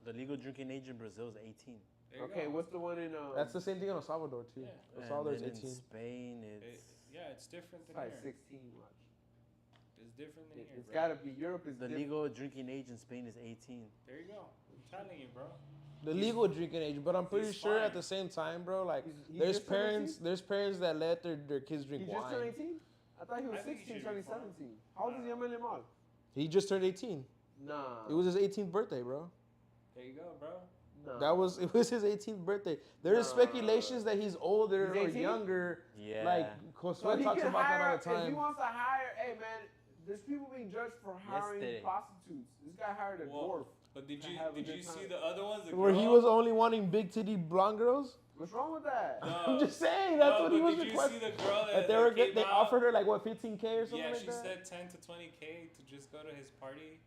The legal drinking age in Brazil is 18.
There you
Okay,
go.
what's the one in
That's the same thing in El Salvador too.
Yeah.
El
And
Salvador's
then
18.
in Spain,
It-
it's
yeah, it's different than
like
here.
16? Watch.
It's different than here.
It's
bro.
gotta be Europe is
the
different.
legal drinking age in Spain is 18.
There you go. I'm telling you, bro.
The legal drinking age, but I'm pretty
he's
sure at
fine.
the same time, bro, like
He
there's
just turned
parents
18?
there's parents that let their kids drink
He just turned
wine.
18? I thought he was
I think he
16,
should
turning
be fine.
17. How old is Yamil Yamal?
He just turned 18.
Nah.
It was his 18th birthday, bro.
There you go, bro.
nah.
It was his 18th birthday. There's
Nah.
speculations that he's older
He's
or
18?
younger.
Yeah.
Like
So
Josué
he
talks
can
about
hire,
that all the
if he
time.
wants to hire, hey man, there's people being judged for hiring
Yesterday.
prostitutes. This guy hired a
Well,
dwarf.
But did
To
you
have a
did
good
you see
time.
the other ones? The
Where he
girl?
was only wanting big titty blonde girls.
What's wrong with that?
I'm just saying that's
No,
what he
but
was
did you see
requesting.
the girl
That they were
came
good. They
out?
offered her like what 15K or something
Yeah,
like
she
that.
said 10 to 20K to just go to his party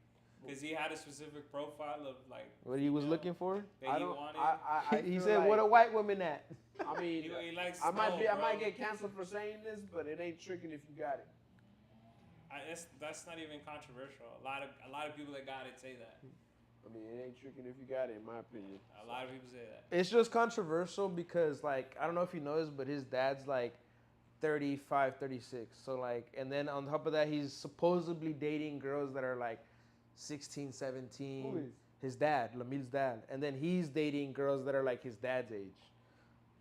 because he had a specific profile of like
What he was
female
looking for?
that
I
he
don't.
wanted.
I
He
feel
said,
like,
"What a white woman at."
I mean,
he likes.
I might be. I
bro.
might get canceled for saying this, but it ain't tricking if you got it.
That's not even controversial. A lot of people that got it say that.
I mean, it ain't tricking if you got it, in my opinion.
A lot of people say that.
It's just controversial because like I don't know if you know this, but his dad's like 35, 36. So like, and then on top of that, he's supposedly dating girls that are like 16, 17.
Who is?
his dad, Lamil's dad, and then he's dating girls that are like his dad's age.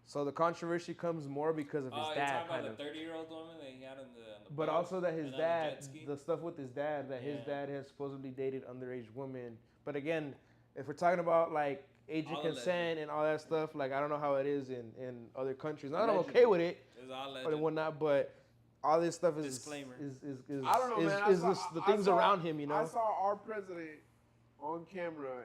So the controversy comes more because of his
Oh,
dad,
you're talking
kind
about
of.
the 30-year-old woman that he had on the
But
boat
also that his
and on the
dad,
jet ski?
the stuff with his dad, that his
Yeah.
dad has supposedly dated underage women. But again, if we're talking about like age of
All
consent and all that stuff, like I don't know how it is in other countries. Not that I'm
Allegedly.
okay with it
It's all
or
legend.
whatnot, but all this stuff is
Disclaimer.
is
I don't know, man.
is the things around him, you know.
I saw our president on camera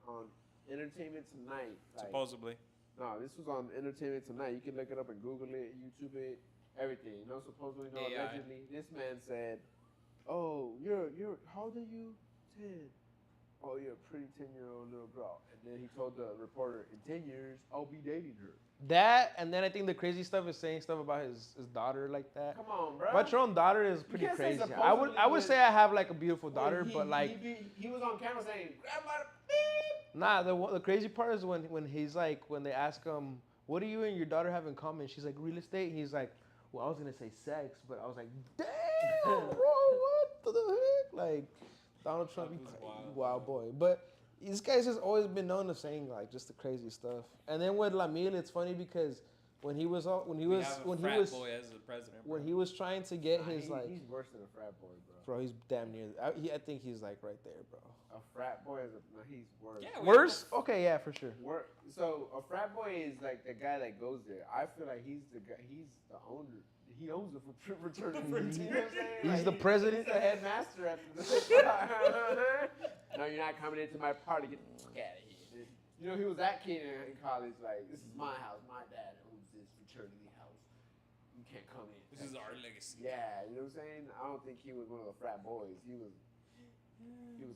on Entertainment Tonight. Like,
Supposedly.
no, this was on Entertainment Tonight. You can look it up and Google it, YouTube it, everything. You know, supposedly,
AI.
allegedly, this man said, "Oh, you're how old are you? 10. Oh, you're a pretty 10-year-old little girl." And then he told the reporter, "In 10 years, I'll be dating her."
That, and then I think the crazy stuff is saying stuff about his daughter like that.
Come on, bro.
But your own daughter is pretty
can't say
crazy. I would
supposedly
say I have like a beautiful daughter,
He-
but like
he was on camera saying, "Grandma, beep."
nah. The crazy part is when he's like when they ask him, "What do you and your daughter have in common?" She's like, "Real estate." He's like, "Well, I was gonna say sex, but I was like, damn, bro, what the heck?" Like Donald Trump,
That
you
was wild,
wild boy. But this guy's just always been known to saying like just the crazy stuff. And then with Lamil, it's funny because when he was
We have a frat boy as the president.
when
bro.
he was trying to get his
He's worse than a frat boy, bro.
bro, he's damn near. I think he's like right there, bro.
A frat boy he's worse.
Yeah, we
Worse?
have
Okay, yeah, for sure.
So a frat boy is like the guy that goes there. I feel like he's the guy. He's the owner. He owns the fraternity. You know what I'm saying?
He's
Like,
the president.
He's the headmaster at the. No, you're not coming into my party. Get the fuck out of here. Dude. You know, he was that kid in college. Like, this is my house. My dad owns this fraternity house. You can't come in.
This is our legacy.
Yeah, you know what I'm saying? I don't think he was one of the frat boys. He was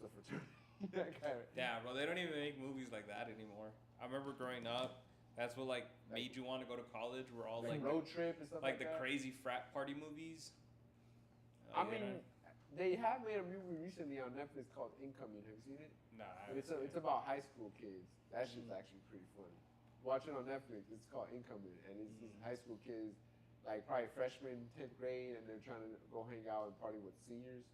a fraternity. That guy.
Yeah, bro, they don't even make movies like that anymore. I remember growing up, that's what like made you want to go to college. We're all like
road trip and stuff like
the
that.
crazy frat party movies.
I mean, they have made a movie recently on Netflix called Incoming. Have you seen it?
nah.
It's about high school kids. That shit's actually pretty funny. Watch it on Netflix. It's called Incoming, and it's these high school kids, like probably freshmen, 10th grade, and they're trying to go hang out and party with seniors.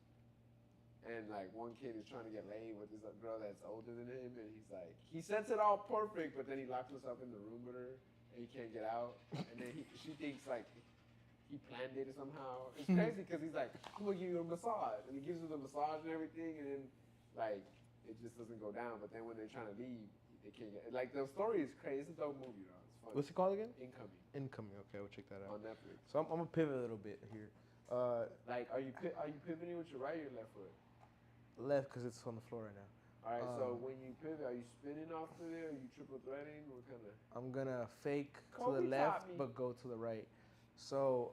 And like one kid is trying to get laid with this girl that's older than him, and he's like, he sets it all perfect, but then he locks himself in the room with her, and he can't get out. And then she thinks like he planned it somehow. It's crazy because he's like, I'm gonna give you a massage, and he gives her the massage and everything, and then like it just doesn't go down. But then when they're trying to leave, they can't get. Like the story is crazy. It's a dope movie, though. It's fun.
What's it called again?
Incoming
Incoming. Okay, we'll check that out.
on Netflix.
So I'm gonna pivot a little bit here.
Like, are you pivoting with your right or your left foot?
Left because it's on the floor right now.
All right. So when you pivot, are you spinning off of there? Are you triple threading? What kind of?
I'm gonna fake to
Kobe
the left
taught me.
but go to the right. So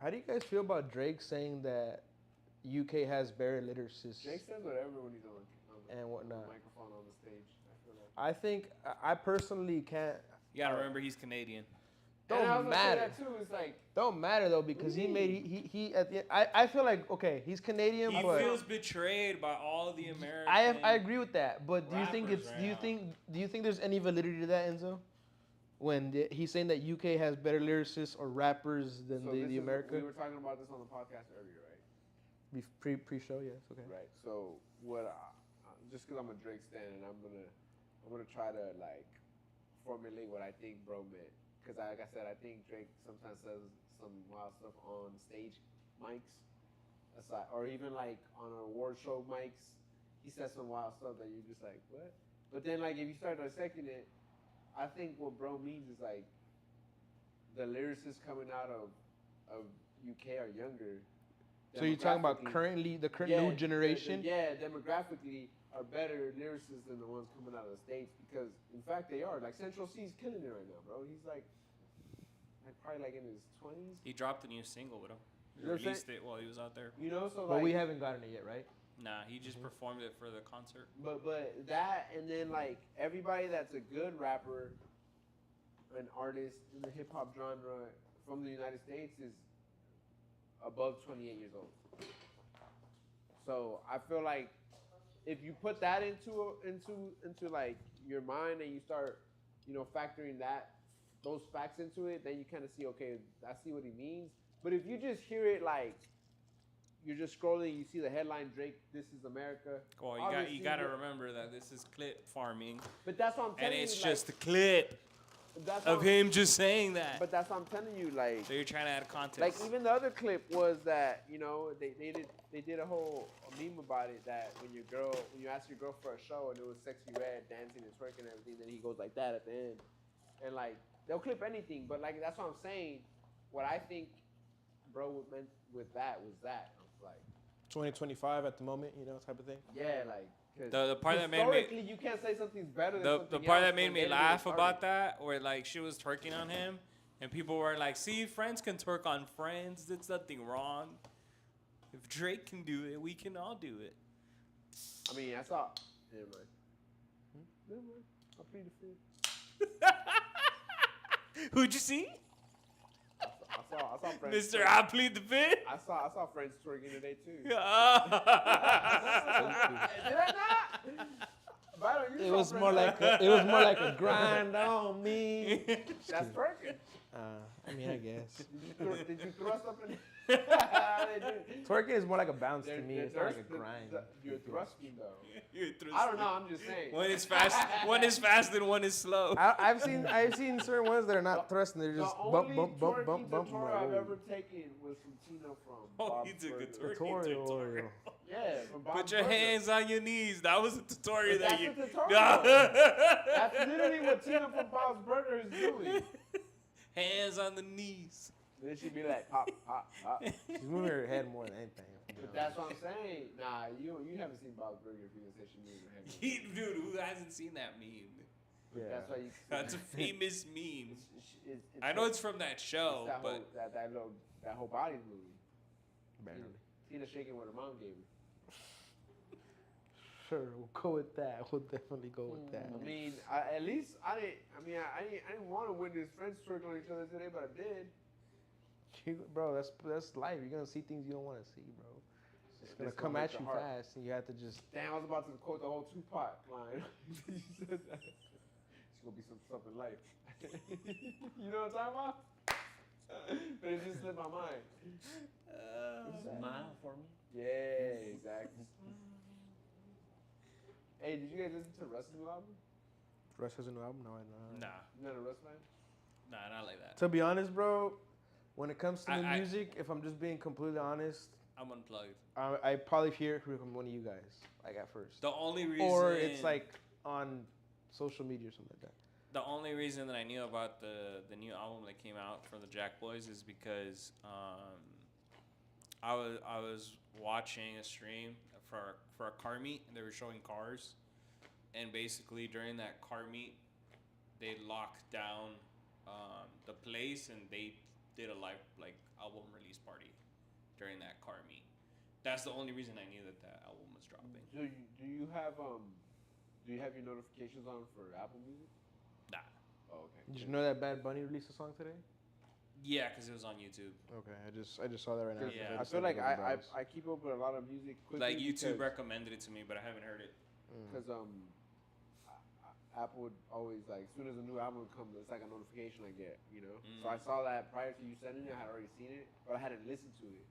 how do you guys feel about Drake saying that UK has better lyricists
Jake says whatever when he's on
and
the
whatnot?
microphone on the stage. I feel that.
I think I personally can't.
You gotta remember he's Canadian.
And I was
Don't
gonna say
matter.
that too. It's like
Don't matter though because he made he at the I feel like okay he's Canadian
He
but
feels betrayed by all the Americans.
I agree with that but do you think
rappers
it's
right
do you think there's any validity to that, Enzo? When he's saying that UK has better lyricists or rappers than
so
the America?
We were talking about this on the podcast earlier, right?
Pre-show, yes, okay.
Right. So what? Just because I'm a Drake stan, and I'm gonna try to like formulate what I think bro meant. Because like I said, I think Drake sometimes says some wild stuff on stage mics, aside, or even like on award show mics. He says some wild stuff that you're just like, what? But then like if you start dissecting it, I think what bro means is like the lyricists coming out of UK are younger.
So you're talking about
Demographically,
the current new generation?
demographically are better lyricists than the ones coming out of the States because, in fact, they are. Like, Central C's killing it right now, bro. He's like probably like in his 20s.
He dropped a new single with him. He
You know what I'm
released it while he was out there.
You know, so
But
like.
we haven't gotten it yet, right?
Nah, he just performed it for the concert.
But that, and then like everybody that's a good rapper, an artist in the hip hop genre from the United States is above 28 years old. So I feel like if you put that into like your mind and you start, factoring those facts into it, then you kind of see, okay, I see what he means. But if you just hear it like you're just scrolling, you see the headline Drake, "This is America."
Well,
Obviously,
you gotta
but-
remember that this is clip farming,
But that's what I'm
and
telling you.
it's
like,
just a clip
that's what
of
I'm-
him just saying that.
But that's what I'm telling you. Like,
So you're trying to add context.
like even the other clip was that they did a whole meme about it that when you ask your girl for a show and it was Sexy Red dancing and twerking and everything, then he goes like that at the end, and like they'll clip anything. But like that's what I'm saying. What I think, bro, meant with that was that. I was like,
2025 at the moment, type of thing.
yeah, like. 'Cause
The part that made
historically, you can't say something's better than
the
something
part
else
that made
when
me
they didn't
laugh
start
about
it.
that, where like she was twerking on him, and people were like, "See, friends can twerk on friends. There's nothing wrong. If Drake can do it, we can all do it."
I mean, I saw. Never mind. Never mind. I'll plead the fifth.
Who'd you see?
I saw friends.
Mr.
twerk.
I plead the fifth.
I saw friends twerking today too. Did
Yeah.
I not? Byron, you
It
saw
was
friends
more
twerking.
like a grind on me.
That's twerking.
I mean, I guess
Did you thrust up in?
twerking is more like a bounce to
They're-
me.
they're
It's not like a
thrust-
grind.
You're thrusting though.
You threw
I don't know. I'm just saying.
One is fast and one is slow.
I've seen certain ones that are not thrusting. They're just
the
bump,
only
bump, bump,
twerking
bump, bump. I'm
tutorial
like,
I've
whoa.
ever taken was from Tino from
Oh,
Bob's
he took a
Burgers.
twerking
Tutorial.
tutorial.
Yeah, from Bob's
Put your
Burgers.
hands on your knees. That was a tutorial
But
that
that's
you.
a tutorial. That's literally what Tina from Bob's Burgers is doing.
Hands on the knees.
Then she'd be like, pop, pop, pop.
She's moving her head more than anything.
But that's what I'm saying. Nah, you haven't seen Bob's Burgers if you can say she moves her head.
Dude, who hasn't seen that meme?
Yeah.
That's why you.
That's a famous meme.
It's
I know it's from that show,
that
but
whole, that whole body movie.
Barely.
Tina shaking what her mom gave her.
Sure, we'll go with that. We'll definitely go with that.
I mean, at least I didn't want to witness friends twerk on each other today, but I did.
Bro, that's life. You're gonna see things you don't want to see, bro. It's gonna
It's
come
gonna
at
hurt
you
your heart.
fast, and you have to just.
Damn, I was about to quote the whole Tupac line. You said that. It's gonna be something life. You know what I'm talking about? But it just slipped my mind.
Smile for me.
Yeah, exactly. Hey, did you guys listen to Russ's new album?
Russ has a new album. No, I know.
nah,
You not a Russ fan?
not like that.
To be honest, bro, when it comes to the
I-
music, if I'm just being completely honest,
I'm unplugged.
I probably hear it from one of you guys, like at first,
The only reason,
or it's like on social media or something like that.
the only reason that I knew about the new album that came out from the Jack Boys is because I was watching a stream for a car meet, and they were showing cars, and basically during that car meet, they locked down the place, and they did a live album release party during that car meet. That's the only reason I knew that album was dropping.
Do you have your notifications on for Apple Music?
Nah.
Oh, okay.
Did you know that Bad Bunny released a song today?
Yeah, because it was on YouTube.
Okay, I just saw that right now.
Yeah.
I feel like I keep up with a lot of music quickly.
Like YouTube recommended it to me, but I haven't heard it.
Because Apple would always like as soon as a new album comes, it's like a notification I get, you know. So I saw that prior to you sending it, I had already seen it, but I hadn't listened to it.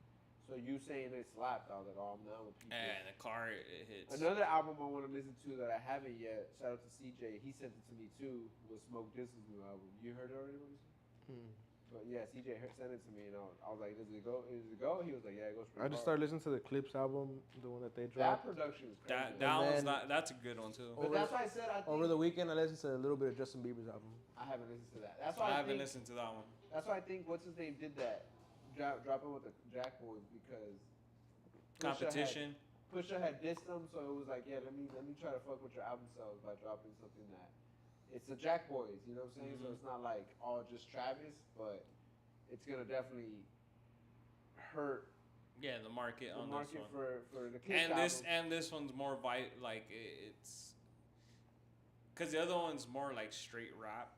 So you saying it slapped, I was like, oh, I'm down with people.
And the car it hits.
Another album I want to listen to that I haven't yet. Shout out to CJ, he sent it to me too. Was Smoke Diss's new album. You heard it already, Mauricio? But yeah, CJ sent it to me, and I was like, "Does it go? Does it go?" He was like, "Yeah, it goes."
I just started listening to the Clips album, the one that they
That
dropped.
production is crazy.
that one's
then-
that's a good one too.
But that's why I said I think
Over the weekend, I listened to a little bit of Justin Bieber's album.
I haven't listened to that. That's why
I
I,
haven't
think,
listened to that one.
That's why I think what's his name did that, dropping with the Jack Boys because
Competition.
Pusha had dissed them, so it was like, yeah, let me try to fuck with your album sales by dropping something that it's the Jack Boys, you know what I'm saying? So it's not like all just Travis, but it's gonna definitely hurt
Yeah, the market
the
on
market
this one.
for the Clips
And this one's more it's because the other one's more like straight rap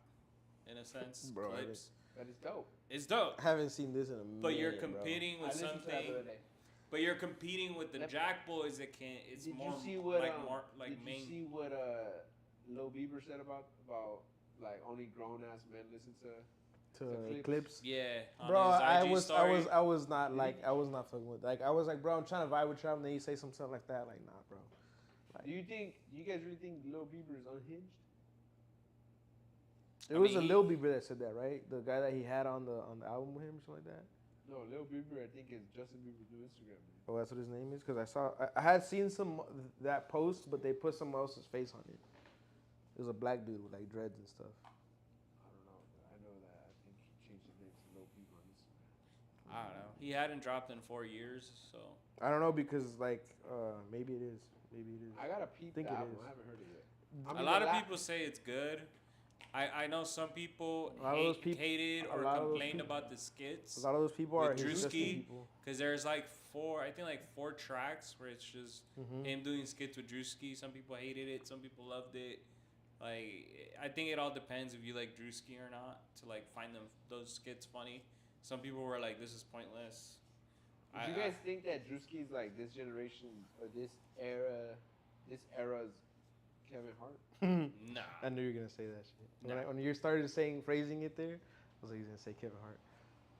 in a sense.
Bro, I
Clips.
That is dope.
It's dope.
I haven't seen this in a minute.
But you're
bro.
competing
I
with
listened to that the
something.
other day.
But you're competing with the
Let-
Jack Boys that can't. It's
Did
more
you see what
more like
did
main.
you see what Lil Bieber said about like only grown ass men listen to To
clips.
Yeah, on
Bro,
his
I
IG
was
story.
I was not fucking with. Like I was like, bro, I'm trying to vibe with Trav, and then you say something like that. Like, nah, bro. Like,
Do you guys really think Lil Bieber is unhinged?
it was a Lil Bieber that said that, right? The guy that he had on the album with him, or something like that.
No, Lil Bieber, I think, is Justin Bieber's new Instagram name.
Oh, that's what his name is. Because I had seen that post, but they put someone else's face on it. It was a black dude with like dreads and stuff.
I don't know, but I know that I think he changed his name to Lil Bieber on Instagram.
I don't know. He hadn't dropped in 4 years, so.
I don't know because like maybe it is. Maybe it is.
I gotta peep
think
the
it
album.
is.
I haven't heard it yet.
A lot of people say it's good. I know some people hated or complained about the skits.
A lot of those people are
Drewski, because there's like four tracks where it's just him doing skits with Drewski. Some people hated it, some people loved it. Like, I think it all depends if you like Drewski or not to like find those skits funny. Some people were like, "This is pointless."
Do you guys think that Drewski's like this generation or this era's Kevin Hart?
Nah.
I knew you were gonna say that shit.
Nah.
When you started phrasing it there, I was like, he's gonna say Kevin Hart.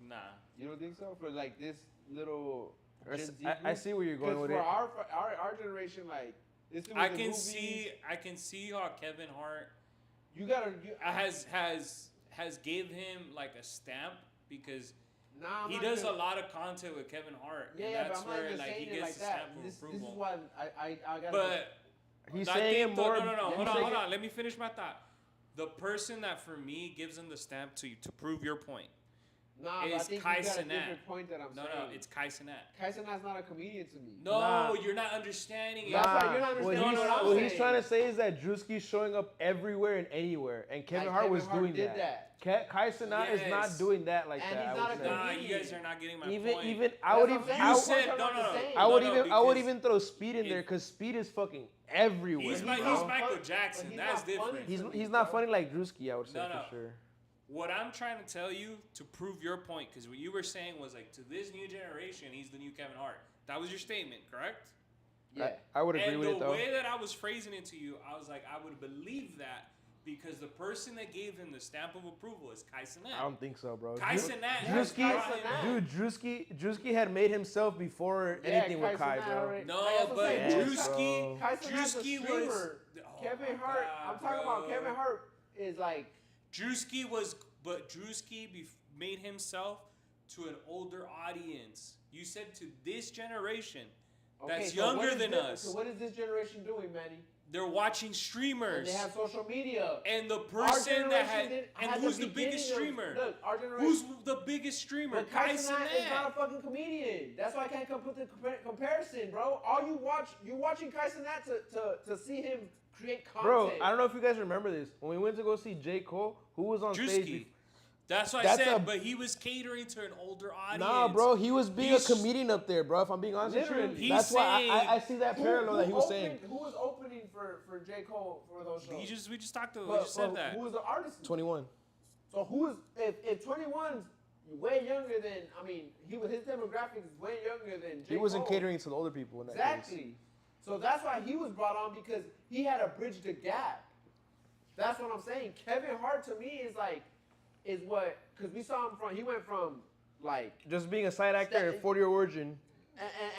Nah.
You don't think so? For like this little Gen Z
I see where you're going with
it.
it.
For our generation, like this.
I can see how Kevin Hart has gave him like a stamp because he does a lot of content with Kevin Hart.
Yeah,
and that's
but I'm not
where
even
like
saying
he
it
gets
like
the
that.
stamp of approval.
This is why I got.
But
he's saying it more.
No. Hold on. Let me finish my thought. The person that for me gives him the stamp to prove your point.
Nah,
is
I think
Kai
you got a
Cenat.
different point that I'm saying.
No, it's Kai Cenat.
Kai Cenat's not a comedian to me.
No, you're not understanding it.
That's why you're not understanding what I'm saying.
What he's trying to say is that Drewski's showing up everywhere and anywhere, and Kevin Hart was doing that. Kai Cenat is not doing that like
and
that.
He's not a
Nah,
comedian.
you guys are not getting my point.
Even I would even I would even throw Speed in there because Speed is fucking everywhere.
He's Michael Jackson. That's different.
He's not funny like Drewski, I would say for sure.
What I'm trying to tell you to prove your point, because what you were saying was like to this new generation, he's the new Kevin Hart. That was your statement, correct?
Yeah.
I would agree with it though.
And the way that I was phrasing it to you, I was like, I would believe that because the person that gave him the stamp of approval is Kai Cenat.
I don't think so, bro.
Kai Cenat.
Drewski had made himself before anything with Kai, bro.
No, but Drewski
was Kevin Hart. I'm talking about Kevin Hart is like.
Drewski made himself to an older audience. You said to this generation that's younger than us.
So what is this generation doing, Manny?
They're watching streamers.
And they have social media.
And the person that who's the biggest streamer?
Our generation.
Who's the biggest streamer?
But Kai Cenat is not a fucking comedian. That's why I can't put the comparison, bro. You're watching Kai Cenat to see him create content.
Bro, I don't know if you guys remember this. When we went to go see J. Cole, who was on stage?
That's what I said, but he was catering to an older audience.
Nah, bro, he was being a comedian up there, bro. If I'm being honest with you, that's why I see that parallel that he was saying.
Who was opening for J. Cole for those shows?
We just talked to. We just said that.
Who was the artist?
21.
So if 21's way younger than his demographic is way younger than J. Cole.
He wasn't catering to the older people in that
Exactly.
case.
So that's why he was brought on because he had to bridge the gap. That's what I'm saying. Kevin Hart to me because we saw him he went from like
just being a side actor at 40 Year Origin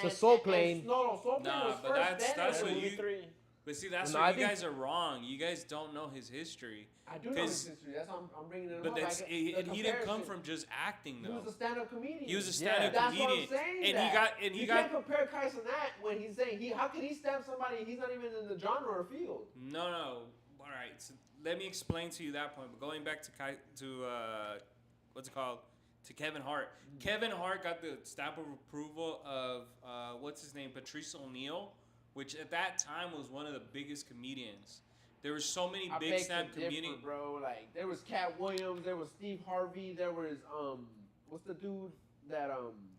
to Soul Plane.
No, Soul Plane was
but
first.
That's what
you.
But see, that's where you guys are wrong. You guys don't know his history.
I do know his history. That's why I'm bringing it up.
But he didn't come from just acting though.
He was a stand-up comedian.
He was a stand-up comedian.
That's what I'm saying. You can't compare Kai Cenat when he's saying how can he stamp somebody he's not even in the genre or field.
No. All right. So let me explain to you that point. But going back to what's it called? To Kevin Hart. Kevin Hart got the stamp of approval of what's his name, Patrice O'Neal, which at that time was one of the biggest comedians. There were so many big stand comedians,
bro. Like there was Cat Williams, there was Steve Harvey, there was what's the dude that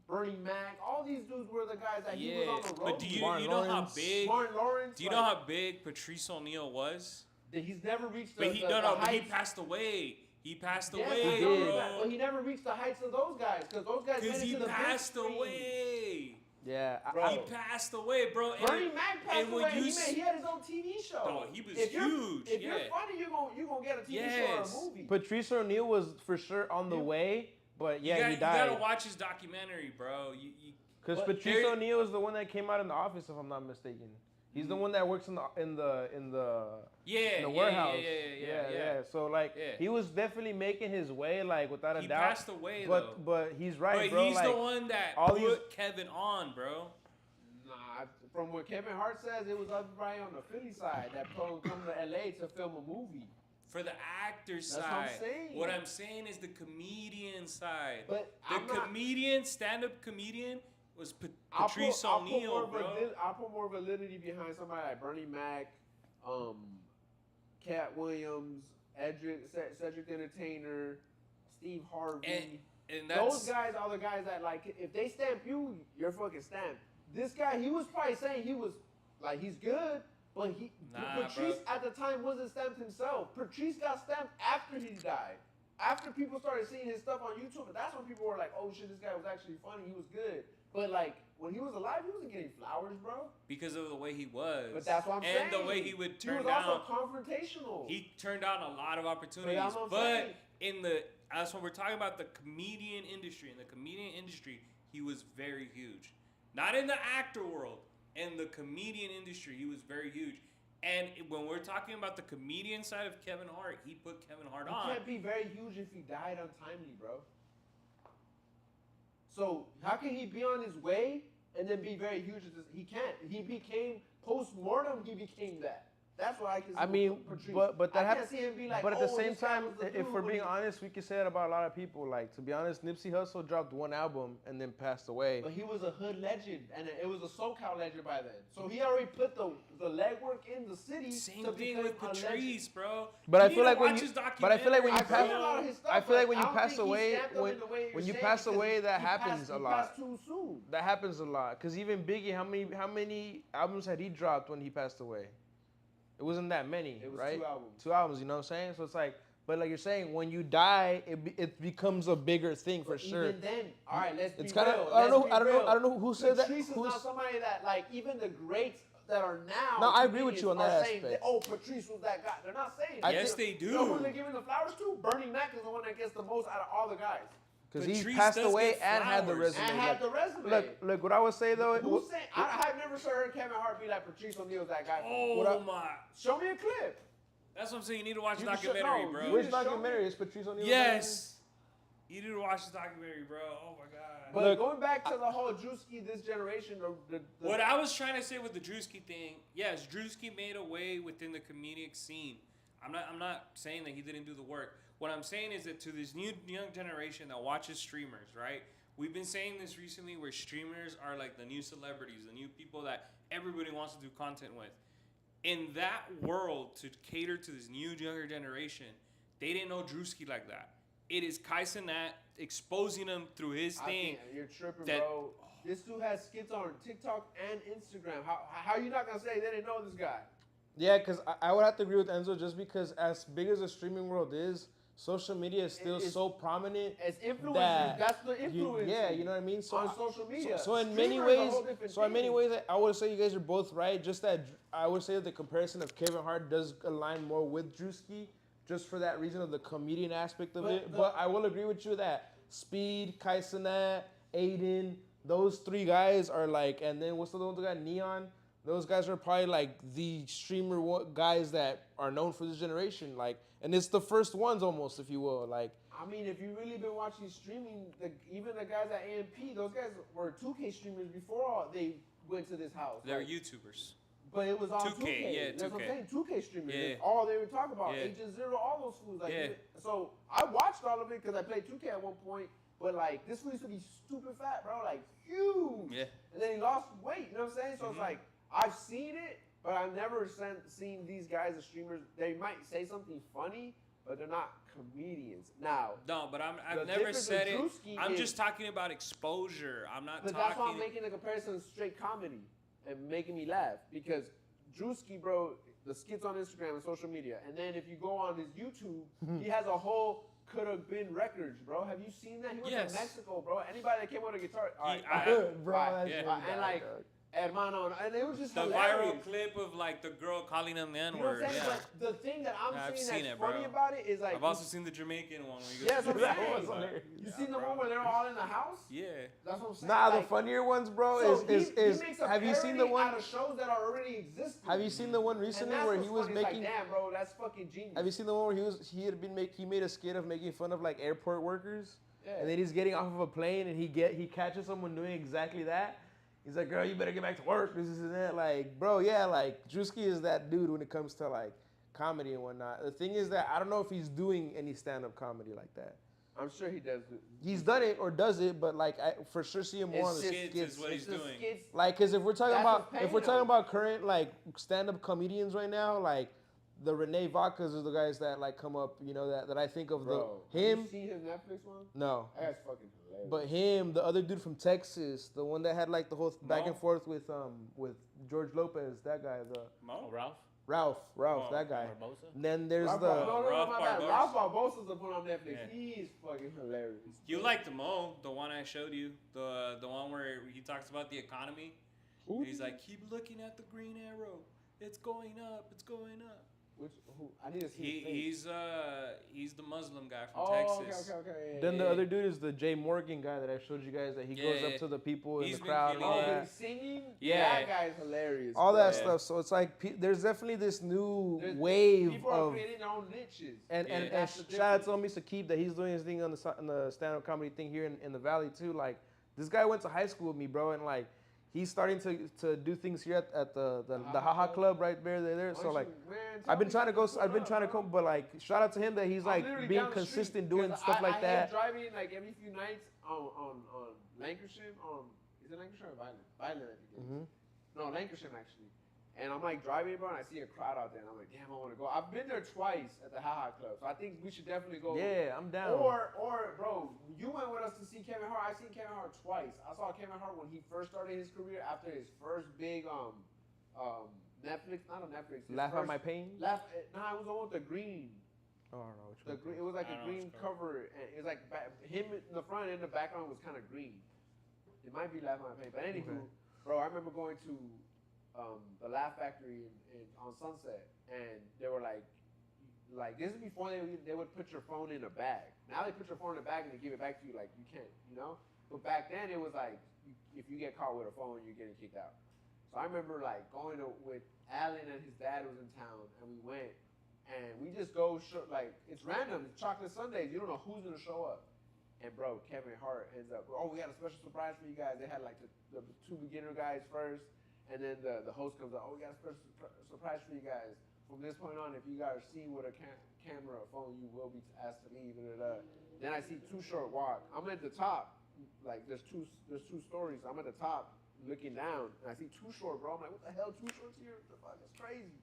Bernie Mac. All these dudes were the guys that he was on the road.
But do you know how big?
Martin Lawrence.
Do you know how big Patrice O'Neal was?
He's never reached
the heights. But he passed away. He passed away,
bro. Well, he never reached the heights of those guys because those guys.
Because he passed away.
Yeah,
Bro.
He passed away, bro.
Bernie Mac passed
and when
away.
you
He had his own TV show.
No, he was
if you're,
huge.
If
yeah.
you're funny, you're gonna get a TV show or a movie.
Patrice O'Neal was for sure on the way, but yeah, he
You
died.
gotta watch his documentary, bro.
Because Patrice O'Neal is the one that came out in The Office, if I'm not mistaken. He's the one that works in the warehouse.
Yeah.
So like, he was definitely making his way, like without a doubt.
He passed away though.
But he's right,
But
bro.
he's
like,
the one that put Kevin on, bro.
Nah, from what Kevin Hart says, it was everybody on the Philly side that told him come to LA to film a movie.
For the actor side.
That's what I'm saying.
What I'm saying is the comedian side.
But
stand-up comedian was Patrice O'Neal, bro.
I'll put more validity behind somebody like Bernie Mac, Cat Williams, Cedric the Entertainer, Steve Harvey.
And that's,
those guys are the guys that, like, if they stamp you, you're fucking stamped. This guy, he was probably saying he was, like, he's good, but Patrice at the time wasn't stamped himself. Patrice got stamped after he died. After people started seeing his stuff on YouTube, and that's when people were like, oh shit, this guy was actually funny, he was good. But like, when he was alive, he wasn't getting flowers, bro.
Because of the way he was.
But that's what I'm saying.
And the way he would turn down.
He was also confrontational.
He turned down a lot of opportunities. But that's when we're talking about the comedian industry. In the comedian industry, he was very huge. Not in the actor world. In the comedian industry, he was very huge. And when we're talking about the comedian side of Kevin Hart, he put Kevin Hart on.
He can't be very huge if he died untimely, bro. So how can he be on his way and then be very huge? He can't. He became post-mortem. He became that. That's why I can.
I mean, but that
I can't see him be like.
But at the
oh,
same time, if we're being
he,
honest, we can say that about a lot of people. Like, to be honest, Nipsey Hussle dropped one album and then passed away.
But he was a hood legend, and it was a SoCal legend by then. So he already put the legwork in the city.
Same thing with Patrice, bro.
But I feel like when you pass away, when you pass away, that happens a lot.
Too soon.
That happens a lot. Cause even Biggie, how many albums had he dropped when he passed away? It wasn't that many,
it was
right?
2 albums.
2 albums, you know what I'm saying? So it's like, but like you're saying, when you die, it becomes a bigger thing for sure.
Even then, all right, let's be
it's
real.
Kind of, I don't know who said that.
Patrice is not somebody that, like, even the greats that are now.
No, I agree with you on that aspect.
That, oh, Patrice was that guy. They're not saying.
Yes, they do.
You know who they're giving the flowers to? Bernie Mac is the one that gets the most out of all the guys.
Because he passed away and had the resume. Look, what I would say though.
Who's saying? I've never heard Kevin Hart be like Patrice O'Neal's that guy.
Oh my!
Show me a clip.
That's what I'm saying. You need to watch the documentary, bro.
Which documentary is Patrice O'Neal?
Yes. You need to watch the documentary, bro. Oh my god.
But going back to the whole Drewski, this generation,
what I was trying to say with the Drewski thing, yes, Drewski made a way within the comedic scene. I'm not saying that he didn't do the work. What I'm saying is that to this new young generation that watches streamers, right? We've been saying this recently where streamers are like the new celebrities, the new people that everybody wants to do content with. In that world, to cater to this new younger generation, they didn't know Drewski like that. It is Kai Cenat exposing him through his thing.
You're tripping, bro. This dude has skits on TikTok and Instagram. How you not going to say they didn't know this guy?
Yeah, because I would have to agree with Enzo just because as big as the streaming world is, social media is still so prominent.
As influencers, that's the influence.
Yeah, you know what I mean. So
on social media.
So in many ways, I would say you guys are both right. Just that I would say that the comparison of Kevin Hart does align more with Drewski, just for that reason of the comedian aspect of it. But I will agree with you that Speed, Kai Cenat, Aiden, those 3 guys are like, and then what's the other guy? Neon. Those guys are probably like the streamer guys that are known for this generation. Like, and it's the first ones almost, if you will. Like,
I mean, if you really been watching streaming, even the guys at AMP, those guys were 2K streamers before they went to this house.
They're YouTubers.
But it was all
2K.
2K.
Yeah, 2K.
That's what I'm saying. 2K streamers.
Yeah.
That's all they would talk about.
Yeah.
Agent Zero, all those fools. Like,
yeah.
So I watched all of it because I played 2K at one point. But like, this fool used to be stupid fat, bro. Like, huge.
Yeah.
And then he lost weight. You know what I'm saying? So it's like, I've seen it, but I've never seen these guys as streamers. They might say something funny, but they're not comedians. Now,
no, but I've never said it. I'm just talking about exposure. I'm not talking.
But that's why I'm making a comparison of straight comedy and making me laugh. Because Drewski, bro, the skits on Instagram and social media. And then if you go on his YouTube, he has a whole could have been records, bro. Have you seen that? He went
Yes.
to Mexico, bro. Anybody that came with a guitar, all right,
Bro,
bye.
that shit
Yeah.
And
died,
like,
dog.
hermano, and it was just
The
hilarious.
viral clip of like the girl calling him the
You know what I'm
N-word.
saying?
Yeah.
But the thing that I'm
Yeah, I've
seeing
seen
that's
it,
funny
bro.
about it is like,
I've also seen the Jamaican one. Where he goes,
yeah, that's what I'm
That
saying.
was hilarious.
You
Yeah,
seen the
bro.
one where they're all in the house?
Yeah.
That's what I'm saying.
Nah, the
like,
funnier ones, bro,
so
is
he makes a
have you seen the
parody
one?
out of shows that are already existing?
Have you seen the one
And
recently
that's
where
what's
he was
funny, it's
making?
like, damn, bro, that's fucking genius.
Have you seen the one where he made a skit of making fun of like airport workers,
Yeah.
and then he's getting off of a plane and he catches someone doing exactly that. He's like, girl, you better get back to work. This and that. Like, bro, yeah, like Drewski is that dude when it comes to like comedy and whatnot. The thing is that I don't know if he's doing any stand-up comedy like that.
I'm sure he does it.
He's done it or does it, but like I for sure see him more on the
skits
skits.
is what he's
It's the
doing.
skits.
Like, cause if we're talking
That's
about
what's paying him.
current like stand-up comedians right now, like the Renee Vacas are the guys that like come up, you know, that I think of
Bro,
the
have
him.
you seen his Netflix one?
No,
That's fucking hilarious.
but him, the other dude from Texas, the one that had like the whole back
Mo?
and forth with George Lopez, that guy, the
Mo?
Ralph?
Ralph,
Oh,
that guy.
Barbosa?
And then there's
Ralph,
the
no,
Ralph
my bad.
Barbosa.
Ralph Barbosa's the one on Netflix.
Yeah.
He's fucking hilarious.
You like the Mo, the one I showed you, the one where he talks about the economy. He's like, keep looking at the green arrow. It's going up. It's going up.
Who? I need to see his face.
He's the Muslim guy from
Oh,
Texas.
okay. Yeah,
then the
yeah,
other dude is the Jay Morgan guy that I showed you guys that he goes
Yeah,
up to the people in
he's
the
been
crowd and
killing
all
Oh,
it.
that.
he's singing?
Yeah.
That guy's hilarious.
All
bro.
that
Yeah.
stuff. So it's like there's definitely this new
There's-
wave
People are
of
creating their own niches.
and
Yeah.
and
That's the
shout out to homie Sakib that he's doing his thing on the stand-up comedy thing here in the valley too. Like this guy went to high school with me, bro, and like he's starting to do things here at the Haha Club right there. So like I've been trying to come, but like shout out to him that he's
I'm
like
literally
being
down the
consistent,
street,
doing
'cause
stuff like
I
that.
hate driving like every few nights on Lancashire. Is it Lancashire or Violent? Violent, I think it is.
Mhm.
No, Lancashire actually. And I'm like driving, bro, and I see a crowd out there, and I'm like, damn, I want to go. I've been there twice at the Haha Club, so I think we should definitely go.
Yeah, I'm down.
Or, bro, you went with us to see Kevin Hart. I've seen Kevin Hart twice. I saw Kevin Hart when he first started his career after his first big Netflix, not on Netflix. his
Laugh at
first-
my pain.
Nah, it was the one with the green.
Oh, I don't know which
The
one.
green. It was like
I
a
don't know
green
what's going
cover, and it was like him in the front and the background was kind of green. It might be Laugh at My Pain, but anywho,
Okay.
bro, I remember going to the Laugh Factory on Sunset, and they were like this is before they would put your phone in a bag. Now they put your phone in a bag and they give it back to you like you can't, you know. But back then it was like if you get caught with a phone, you're getting kicked out. So I remember like going with Alan and his dad was in town, and we went, and we just go like it's random. It's chocolate Sundays. You don't know who's gonna show up. And bro, Kevin Hart ends up. Oh, we got a special surprise for you guys. They had like the two beginner guys first, and then the host comes out. Oh, we got a special surprise for you guys. From this point on, if you guys see with a camera or phone, you will be asked to leave. Then I see Too Short walk. I'm at the top. Like there's two stories. I'm at the top looking down, and I see Too Short, bro. I'm like, what the hell? Too Short's here? What the fuck? It's crazy.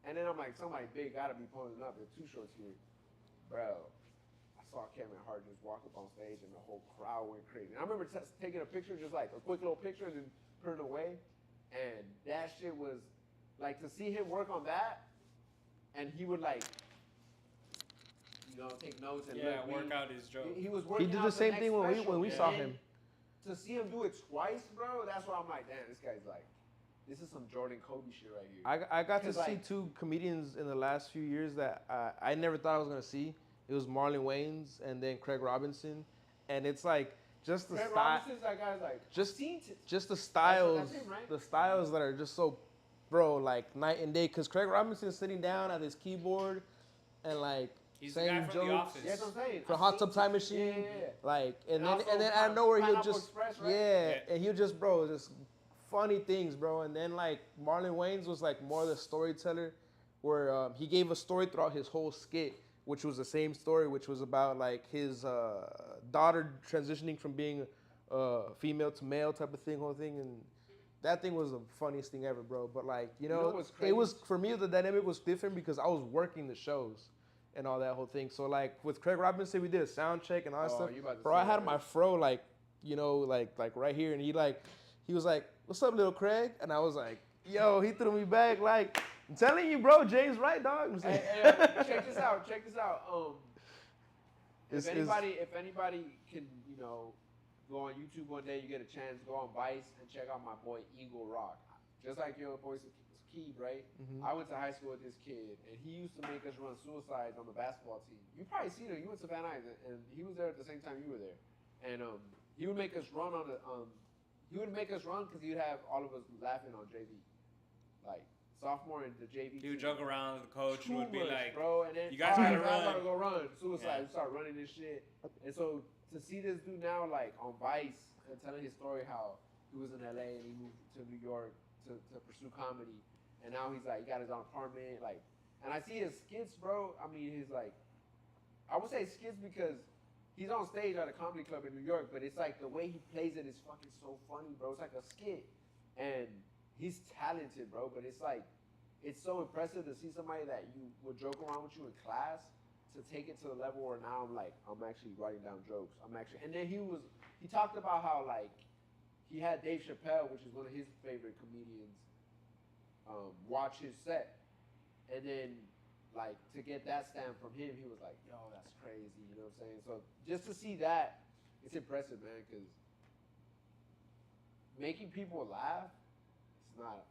And then I'm like, somebody big gotta be pulling up. If Too Short's here, bro. I saw Kevin Hart just walk up on stage, and the whole crowd went crazy. And I remember taking a picture, just like a quick little picture, and then putting it away. And that shit was like to see him work on that, and he would like, you know, take notes and
Yeah,
look,
work out his joke.
He was working.
He did
out
the same
next
thing when we
special,
saw
and
him.
To see him do it twice, bro, that's why I'm like, damn, this guy's like, this is some Jordan Kobe shit right here.
I got to
'Cause,
see
like-
two comedians in the last few years that I never thought I was gonna see. It was Marlon Wayans and then Craig Robinson, and it's like just the
Fred
style,
Robinson's that guy's like,
just
seen it.
just the styles,
that's him, right?
the styles that are just so, bro, like night and day. Cause Craig Robinson's sitting down at his keyboard, and like
He's the guy
saying
from
jokes.
The Office.
Yeah, that's what I'm saying.
For
I've
Hot
seen
Tub Time
it.
Machine,
Yeah.
like,
And
and
also
then out of nowhere he'll
Pineapple
just,
Express, right?
yeah,
Yeah.
and he'll just, bro, just funny things, bro. And then like Marlon Wayans was like more the storyteller, where he gave a story throughout his whole skit, which was the same story, which was about like his daughter transitioning from being female to male type of thing, whole thing, and that thing was the funniest thing ever, bro. But like, you know,
what's
it was
crazy?
for me the dynamic was different because I was working the shows and all that whole thing. So like with Craig Robinson, we did a sound check and all that
Oh,
stuff.
you about to
Bro,
say
I had
that,
my
right?
fro like, you know, like right here, and he was like, "What's up, little Craig?" And I was like, "Yo," he threw me back like, "I'm telling you, bro, James right, dog." I'm
Hey,
saying-
check this out. If anybody can, go on YouTube one day, you get a chance, go on Vice and check out my boy Eagle Rock. Just like your boy Keeb, right?
Mm-hmm.
I went to high school with this kid, and he used to make us run suicides on the basketball team. You probably seen him. You went to Van Nuys, and he was there at the same time you were there. And he would make us run on the he would make us run because he would have all of us laughing on JV, like sophomore and the JV.
He would joke around with the coach and would be like,
"Bro," and then
you guys gotta
go run suicide. Yeah. Start running this shit, and so to see this dude now like on Vice and telling his story how he was in LA and he moved to New York to pursue comedy, and now he's like he got his own apartment, like, and I see his skits, bro. I mean, he's like, I would say skits because he's on stage at a comedy club in New York, but it's like the way he plays it is fucking so funny, bro. It's like a skit, and he's talented, bro. But it's like, it's so impressive to see somebody that you would joke around with you in class to take it to the level where now I'm actually writing down jokes. And then he talked about how like he had Dave Chappelle, which is one of his favorite comedians, watch his set, and then like to get that stamp from him, he was like, "Yo, that's crazy," you know what I'm saying? So just to see that, it's impressive, man, because making people laugh,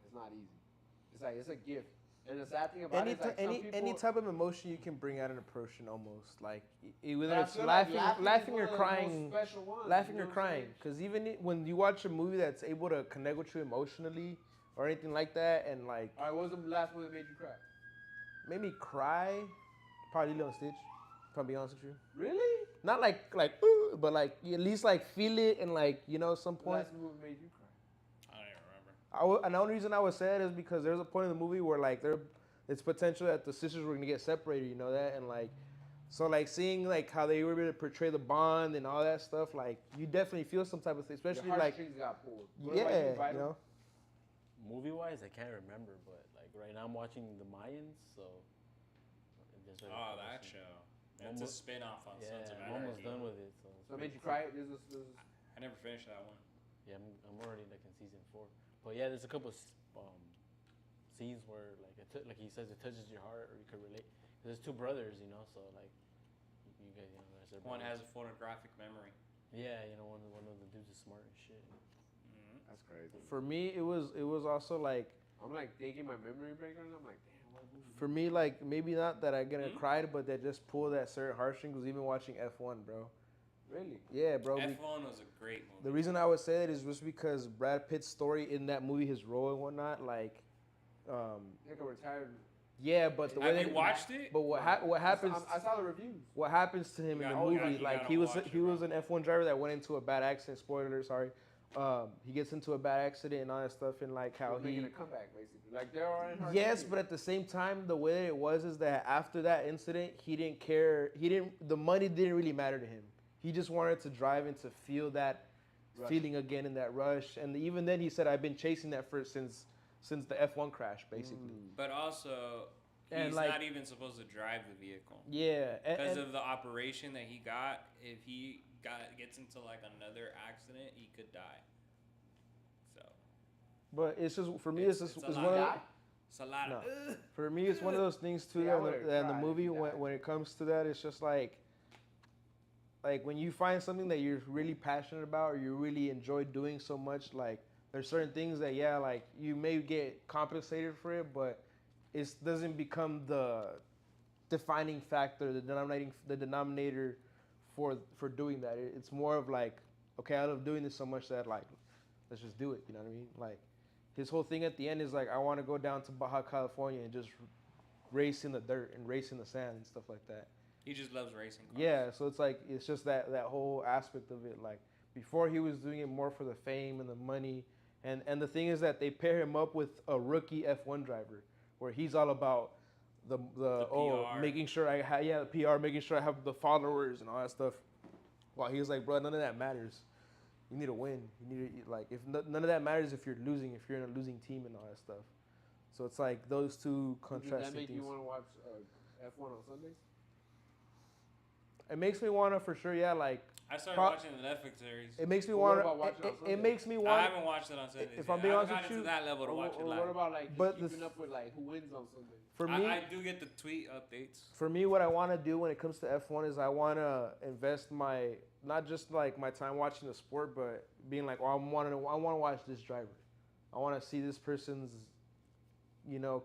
it's not easy. It's like it's a gift. And the sad thing about it is like
any type of emotion you can bring out in a person, almost like whether it's laughing or crying, laughing or crying. Because even when you watch a movie that's able to connect with you emotionally or anything like that, and like,
all right, what was the last movie that made you cry?
Made me cry, probably Lilo and Stitch. If I'm being honest with you.
Really?
Not like ooh, but like you at least like feel it and like some point.
Last movie made you cry.
And the only reason I was sad is because there's a point in the movie where like it's potential that the sisters were gonna get separated, you know that, and like, so like seeing like how they were able to portray the bond and all that stuff, like you definitely feel some type of thing, especially
your
like
heartstrings got pulled.
Yeah,
Movie wise, I can't remember, but like right now I'm watching The Mayans, so.
That show. It's a spin-off on Sons of Anarchy.
I'm almost done with it. So
it made you cry?
I never finished that one.
Yeah, I'm already like in season 4. But yeah, there's a couple scenes where like he says it touches your heart or you could relate. There's 2 brothers, so like you guys, that's their
one
brothers.
has a photographic memory.
Yeah, one of the dudes is smart and shit.
Mm-hmm.
That's crazy.
For me, it was also like,
I'm like thinking my memory break right now. I'm like, damn, what movie?
For me, like maybe not that I get cried, but that just pulled that certain heartstring was even watching F1, bro.
Really?
Yeah, bro.
F1 was a great movie.
The reason I would say that is just because Brad Pitt's story in that movie, his role and whatnot, like,
like a retired.
Yeah, but the way
have you watched it?
But what happens?
I saw the reviews.
What happens to him in the movie? Like he was an F1 driver that went into a bad accident. Spoiler alert, sorry. He gets into a bad accident and all that stuff, and like how
making a comeback basically. Like there are.
Yes, but at the same time, the way it was is that after that incident, he didn't care. The money didn't really matter to him. He just wanted to drive and to feel that feeling again in that rush. And even then, he said, "I've been chasing that since the F1 crash, basically."
But also, he's not even supposed to drive the vehicle.
Yeah,
because of the operation that he got. If he gets into like another accident, he could die. So.
But it's just for me, it's one of.
It's a lot of.
For me, it's one of those things too. That in the movie, when it comes to that, it's just like when you find something that you're really passionate about or you really enjoy doing so much, like there's certain things that like you may get compensated for it, but it doesn't become the defining factor, the denominator for doing that. It's more of like, okay, I love doing this so much that like, let's just do it. You know what I mean? Like his whole thing at the end is like, I want to go down to Baja California and just race in the dirt and race in the sand and stuff like that.
He just loves racing cars.
Yeah, so it's like, it's just that whole aspect of it. Like before he was doing it more for the fame and the money. And the thing is that they pair him up with a rookie F1 driver where he's all about the PR. Making sure I have the PR, making sure I have the followers and all that stuff. While he was like, bro, none of that matters. You need to win. You need to, like, if none of that matters if you're losing, if you're in a losing team and all that stuff. So it's like those two contrasting things.
Does that make you want to watch F1 on Sundays?
It makes me wanna for sure. Yeah, like
I started watching the Netflix series.
it makes me
Well, what
wanna.
about watching on
It
Sunday?
makes me
I
wanna.
haven't watched it on Sundays.
If
yet.
I'm being
I
honest
haven't
with
gotten
you,
to that level to watch it
Or
live.
what about like
But
just keeping up with like who wins on Sunday?
For me,
I do get the tweet updates.
for me, what I want to do when it comes to F1 is I want to invest my not just like my time watching the sport, but being like, oh, I want to watch this driver. I want to see this person's,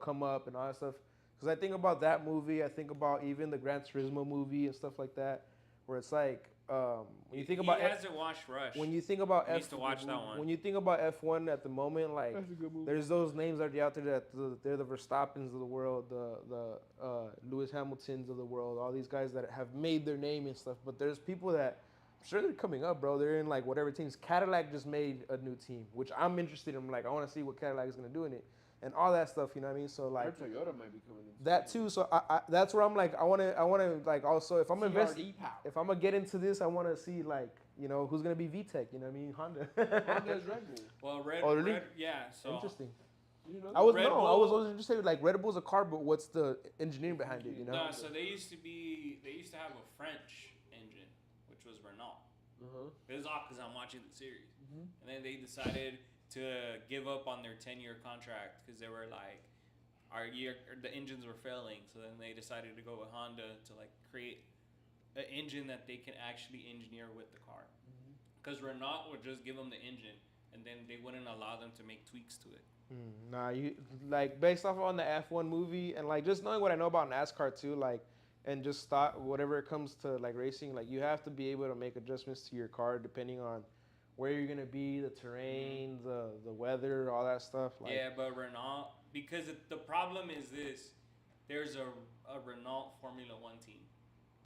come up and all that stuff. Because I think about that movie, I think about even the Gran Turismo movie and stuff like that, where it's like when you think about
he hasn't watched Rush.
when you think about
He needs to watch that one.
when you think about F1 at the moment, like
That's a good movie.
there's those names already out there that they're the Verstappens of the world, the Lewis Hamiltons of the world, all these guys that have made their name and stuff. But there's people that I'm sure they're coming up, bro. They're in like whatever teams. Cadillac just made a new team, which I'm interested in. Like I want to see what Cadillac is gonna do in it and all that stuff. You know what I mean? So like
Toyota might be coming in.
that too. So I that's where I'm like I want to like also if I'm investing.
power.
If I'm gonna get into this, I want to see like who's gonna be VTEC. You know what I mean? Honda.
Honda's Red Bull.
Well, Red,
Oh, really?
Red, yeah. So
Interesting.
You know
I was
Red
I was
Bull-
always interested like Red Bull's a car, but what's the engineering behind it? You know?
no, so they used to have a French engine, which was Renault. This is off because I'm watching the series, and then they decided to give up on their 10-year contract because they were like, the engines were failing. So then they decided to go with Honda to like create an engine that they can actually engineer with the car. Because Renault would just give them the engine, and then they wouldn't allow them to make tweaks to it.
Nah, you like based off on the F1 movie and like just knowing what I know about NASCAR too, like and just thought whatever it comes to like racing, like you have to be able to make adjustments to your car depending on where you're gonna be, the terrain, the weather, all that stuff. Like,
Yeah, but Renault, because the problem is this, there's a Renault Formula One team.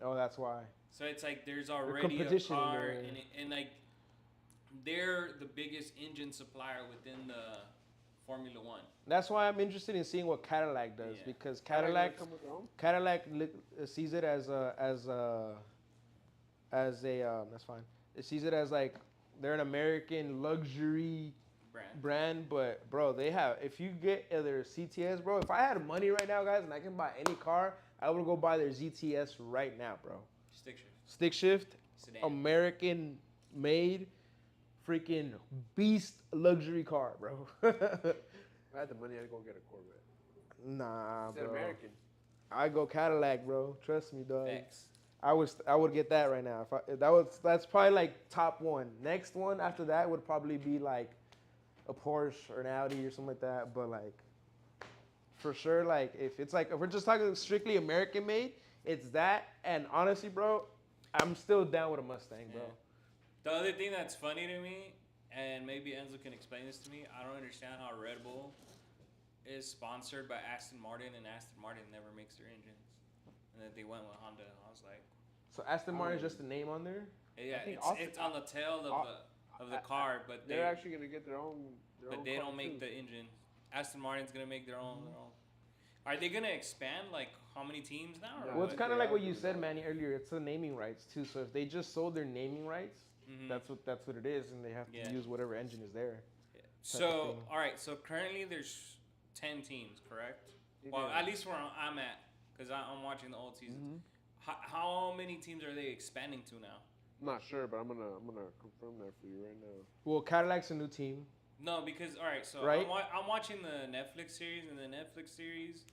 oh, that's why.
So it's like there's already a
competition in
car,
there.
and like they're the biggest engine supplier within the Formula One.
That's why I'm interested in seeing what Cadillac does
Yeah.
because
Cadillac come with their own?
Cadillac sees it as a that's fine. It sees it as like they're an American luxury brand, but bro, they have if you get their CTS, bro. If I had money right now, guys, and I can buy any car, I would go buy their ZTS right now, bro. Stick shift,
Sedan.
American made, freaking beast luxury car, bro.
If I had the money, I'd go get a Corvette.
Nah,
It's an
bro.
American.
I go Cadillac, bro. Trust me, dog.
X.
I would get that right now. That's probably like top one. Next one after that would probably be like a Porsche or an Audi or something like that. But like for sure, like if we're just talking strictly American made, it's that. And honestly, bro, I'm still down with a Mustang, bro.
Yeah. The other thing that's funny to me, and maybe Enzo can explain this to me, I don't understand how Red Bull is sponsored by Aston Martin, and Aston Martin never makes their engines. And then they went with Honda, and I was like,
So Aston Martin's just a name on there.
yeah,
think
it's on the tail of the car, but
They're actually gonna get their own.
but they don't make the engine. Aston Martin's gonna make their own. Are they gonna expand like how many teams now? Or
Well, it's
what?
kind of
they
like
are
what you
doing
said,
that.
Manny, earlier. It's the naming rights too. So if they just sold their naming rights,
Mhm.
that's what it is, and they have to
Yeah.
use whatever engine is there.
Yeah.
of
So
thing.
all right, so currently there's 10 teams, correct?
Yeah.
Well, at least where I'm at, because I'm watching the old seasons. How many teams are they expanding to now?
I'm not sure, but I'm gonna confirm that for you right now.
Well, Cadillac's a new team.
No, because all right, so
Right?
I'm watching the Netflix series, and the Netflix series,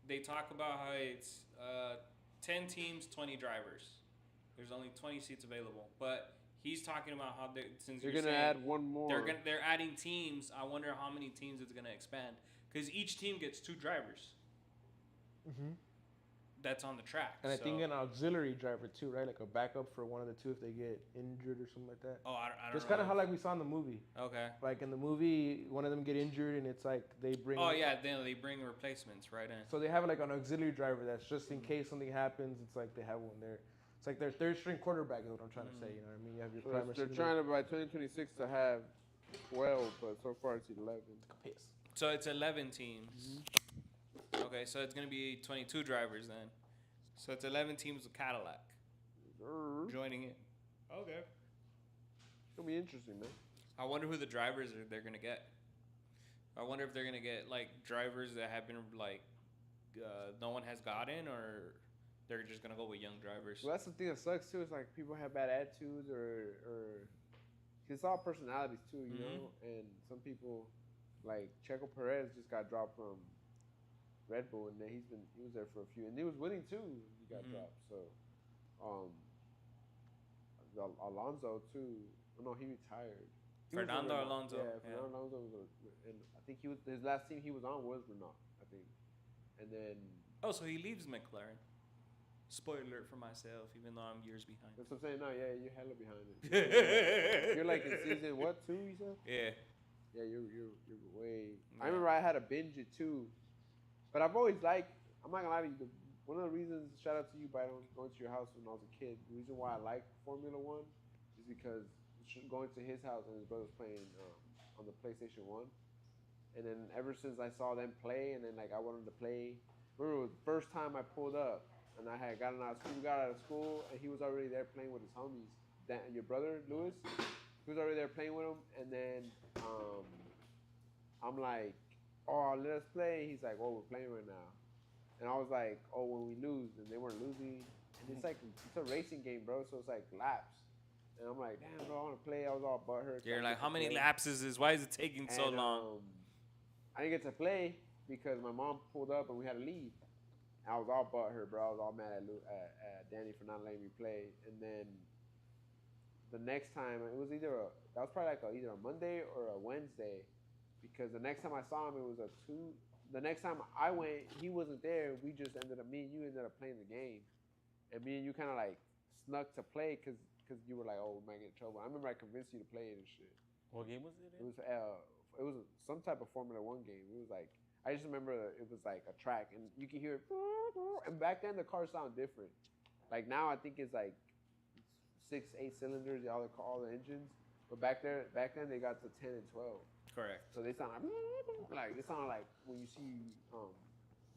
they talk about how it's 10 teams, 20 drivers. There's only 20 seats available, but he's talking about how since
They're
you're
gonna
saying
add one more.
they're adding teams. I wonder how many teams it's gonna expand, because each team gets 2 drivers. That's on the track.
And I
so-
think an auxiliary driver too, right? Like a backup for one of the two if they get injured or something like that.
Oh, I don't
Just
know.
kind of how like we saw in the movie.
Okay.
Like in the movie, one of them get injured and it's like they bring.
Oh yeah, then they bring replacements right in.
So they have like an auxiliary driver that's just in case something happens. It's like they have one there. It's like their third string quarterback is what I'm trying to say. You know what I mean? You have your
So
primary.
they're trying to by 2026 to have 12, but so far it's 11.
Piss.
So it's 11 teams. Okay, so it's gonna be 22 drivers then. So it's 11 teams with Cadillac
It's
joining it. Okay.
gonna be interesting, man.
I wonder who the drivers they're gonna get. I wonder if they're gonna get like drivers that have been like no one has gotten, or they're just gonna go with young drivers.
Well, that's the thing that sucks too. Is like people have bad attitudes or it's all personalities too, you know. And some people, like Checo Perez, just got dropped from Red Bull, and then he was there for a few, and he was winning too. He got dropped. So, Alonso too. Oh, no, he retired.
Fernando Alonso.
Yeah, Fernando Alonso and I think his last team he was on was Renault, I think. And then.
Oh, so he leaves McLaren. Spoiler alert for myself, even though I'm years behind.
That's what I'm saying. No, yeah, you're hella behind it. You're like in season what, 2? You said?
Yeah.
Yeah, you're way. Yeah. I remember I had to binge it too, but I've always liked. I'm not gonna lie to you. One of the reasons, shout out to you, by going to your house when I was a kid. The reason why I like Formula One is because going to his house and his brother's playing on the PlayStation 1, and then ever since I saw them play, and then like I wanted to play. Remember the first time I pulled up, and I had gotten out of school. We got out of school, and he was already there playing with his homies. Your brother Lewis, he was already there playing with him, and then I'm like, "Oh, let us play." He's like, "Oh, we're playing right now," and I was like, "Oh, when we lose," and they weren't losing. And it's a racing game, bro. So it's like laps. And I'm like, "Damn, bro, I want to play." I was all butthurt.
You're like, "How many laps is this? Why is it taking so long?"
I didn't get to play because my mom pulled up and we had to leave. I was all butthurt, bro. I was all mad at Danny for not letting me play. And then the next time, it was either either a Monday or a Wednesday, because the next time I saw him, it was the next time I went, he wasn't there. Me and you ended up playing the game, and me and you kind of like snuck to play because you were like, "Oh, we might get in trouble." I remember I convinced you to play it and shit.
What game was it?
It was some type of Formula One game. It was like, I just remember it was like a track, and you could hear it. And back then the cars sound different. Like now, I think it's like 6, 8 cylinders, all the engines. But back then they got to 10 and 12.
Correct.
So they sound like it sounded like when you see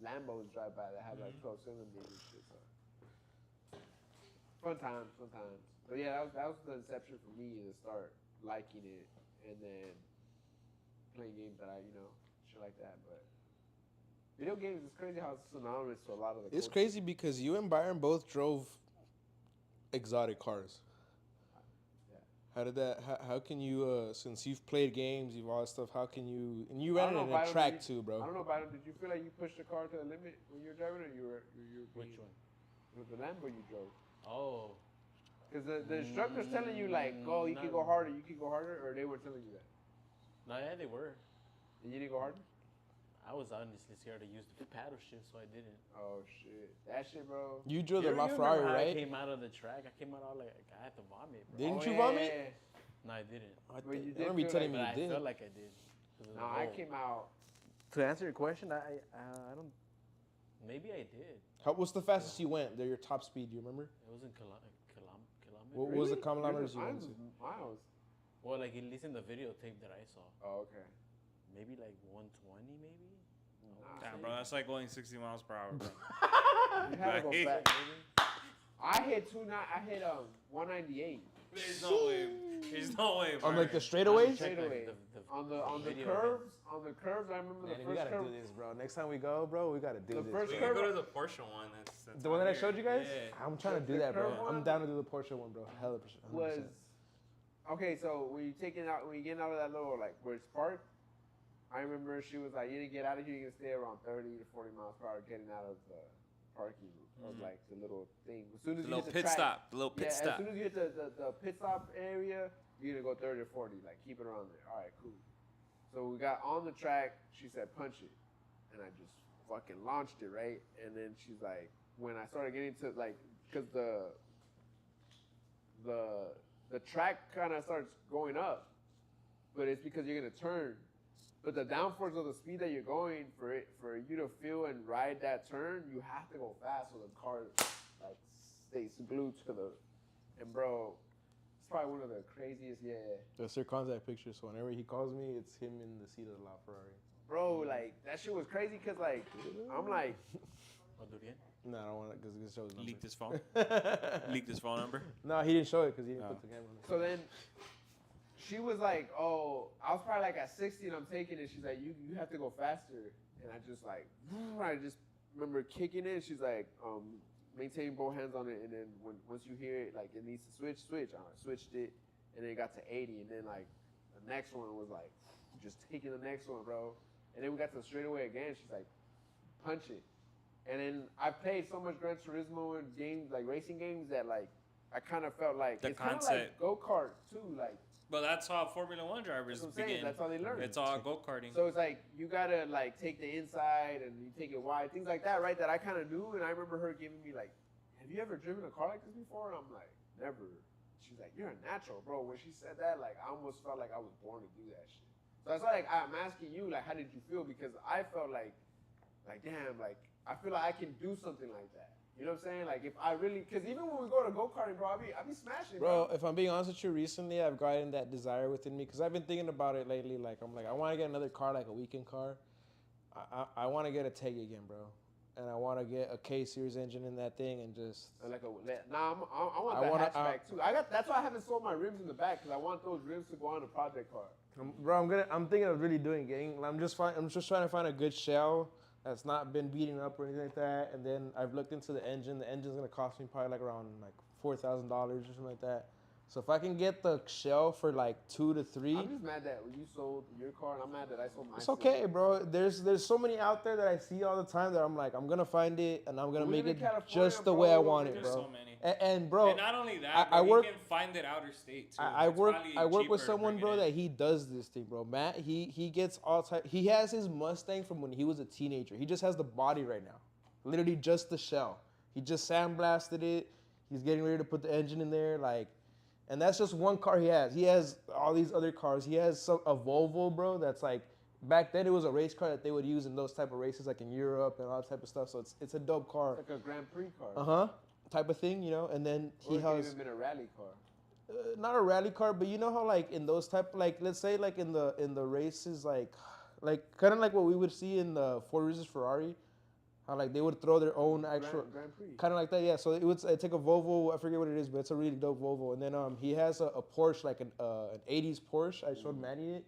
Lambos drive by that have like 12 cylinders and shit. So. Fun times. But yeah, that was the inception for me to start liking it, and then playing games that shit like that. But video games, it's crazy how it's synonymous to a lot of the
It's
culture.
crazy because you and Byron both drove exotic cars.
Yeah.
How did that? How can you? Since you've played games, you've all that stuff. How can you? And you ran it in a track too, bro.
I don't know, Byron. Did you feel like you pushed the car to the limit when you were driving, or you were
Which one?
With the Lambo you drove?
Oh.
Because the instructor's telling you like, "Oh, you can go harder. You can go harder," or they were telling you that.
No, yeah, they were.
And you didn't go harder?
I was honestly scared to use the paddle shift, so I didn't.
Oh shit, that shit, bro.
You drove the
You
LaFerrari,
remember how
right?
I came out of the track. I came out all like I had to vomit, bro.
Didn't you vomit?
Yeah.
No, I didn't.
I
But you
think-
did
I remember you
feel
telling
like
me
But
you
I
did.
felt like I did.
No, I came out.
To answer your question, I don't.
Maybe I did.
What's the fastest you went? They're your top speed. Do you remember?
It was in kilometers.
What was the
Really?
kilometers you
Mine
went
was
to?
miles.
Well, like at least in the videotape that I saw,
Oh, okay.
maybe like 120, maybe.
Damn, bro, that's like going 60 miles per hour, bro.
You had to go
Right.
fast. I hit 198
There's no way. There's no way, bro.
On like the straightaways?
Straight away. on the
video
curves. On the curves, I remember the
Man, we
first
gotta
curve.
do this, bro. Next time we go, bro, we gotta do
The
this.
first
We
bro.
can go to the Porsche one. That's
The one that I
here.
showed you guys?
Yeah.
I'm trying to do
The
that, bro.
curve
I'm
one?
down to do the Porsche one, bro. Hella percent.
Was okay. So when you getting out of that little like where it's parked, I remember she was like, "You didn't get out of here. You can stay around 30 to 40 miles per hour getting out of the parking of like the little thing. As soon as
The
you
little
hit the
pit
track,
stop. The little pit
As
stop.
soon as you hit the pit stop area, you're gonna go 30 or 40. Like keep it around there. All right, cool. So we got on the track. She said, "Punch it," and I just fucking launched it, right? And then she's like, when I started getting to like, because the track kind of starts going up, but it's because you're gonna turn. But the downforce of the speed that you're going for you to feel and ride that turn, you have to go fast so the car like stays glued to the. And bro, it's probably one of the craziest. Yeah,
That's their contact picture, so whenever he calls me, it's him in the seat of the LaFerrari.
bro, like that shit was crazy because like I'm like.
Oh, Durian?
No, I don't want to because it shows number.
Leaked his phone. Leaked his phone number.
No, he didn't show it because he didn't
Oh.
put the camera on.
So then she was like, "Oh, I was probably like at 60 and I'm taking it." She's like, "You have to go faster." And I just like, I just remember kicking it. She's like, maintaining both hands on it, and then once you hear it, like it needs to switch. I switched it, and then it got to 80, and then like the next one was like just taking the next one, bro. And then we got to the straightaway again. She's like, punch it. And then I played so much Gran Turismo and games like racing games that like I kind of felt like
The
it's kind of like go kart too, like.
But that's how Formula One drivers begin.
That's how they learn.
It's all go-karting.
So it's like you gotta like take the inside and you take it wide, things like that, right? That I kind of knew, and I remember her giving me like, "Have you ever driven a car like this before?" And I'm like, "Never." She's like, "You're a natural, bro." When she said that, like I almost felt like I was born to do that shit. So that's why like I'm asking you, like, how did you feel? Because I felt like damn, like I feel like I can do something like that. You know what I'm saying? Like if I really, because even when we go to go-karting, bro, I be smashing,
bro. If I'm being honest with you, recently I've gotten that desire within me because I've been thinking about it lately. Like I'm like, I want to get another car, like a weekend car. I want to get a Teg again, bro, and I want to get a K series engine in that thing and just
like I want that hatchback too. That's why I haven't sold my rims in the back because I want those rims to go on a project car.
Bro, I'm thinking of really I'm just trying to find a good shell that's not been beaten up or anything like that. And then I've looked into the engine. The engine's gonna cost me probably like around like $4,000 or something like that. So if I can get the shell for like 2 to 3,
I'm just mad that you sold your car, and I'm mad that I sold mine.
It's okay, bro. There's so many out there that I see all the time that I'm like, I'm gonna find it and I'm gonna make it just the way I want it, bro.
There's so many.
And bro,
and not only that, you can find it outer state too.
I work with someone, bro, that he does this thing, bro. Matt, he gets all type. He has his Mustang from when he was a teenager. He just has the body right now, literally just the shell. He just sandblasted it. He's getting ready to put the engine in there, like. And that's just one car he has. He has all these other cars. He has a Volvo, bro, that's like, back then it was a race car that they would use in those type of races, like in Europe and all that type of stuff. So it's a dope car.
It's like a Grand Prix car.
Type of thing, you know. And then he has.
Or it could even been a rally car.
Not a rally car, but you know how like in those type, like let's say like in the races, like kind of like what we would see in the Ford versus Ferrari. How like they would throw their own actual
Grand Prix.
Kind of like that, yeah. So it would take a Volvo. I forget what it is, but it's a really dope Volvo. And then he has a Porsche, like an '80s Porsche. I showed Manny it,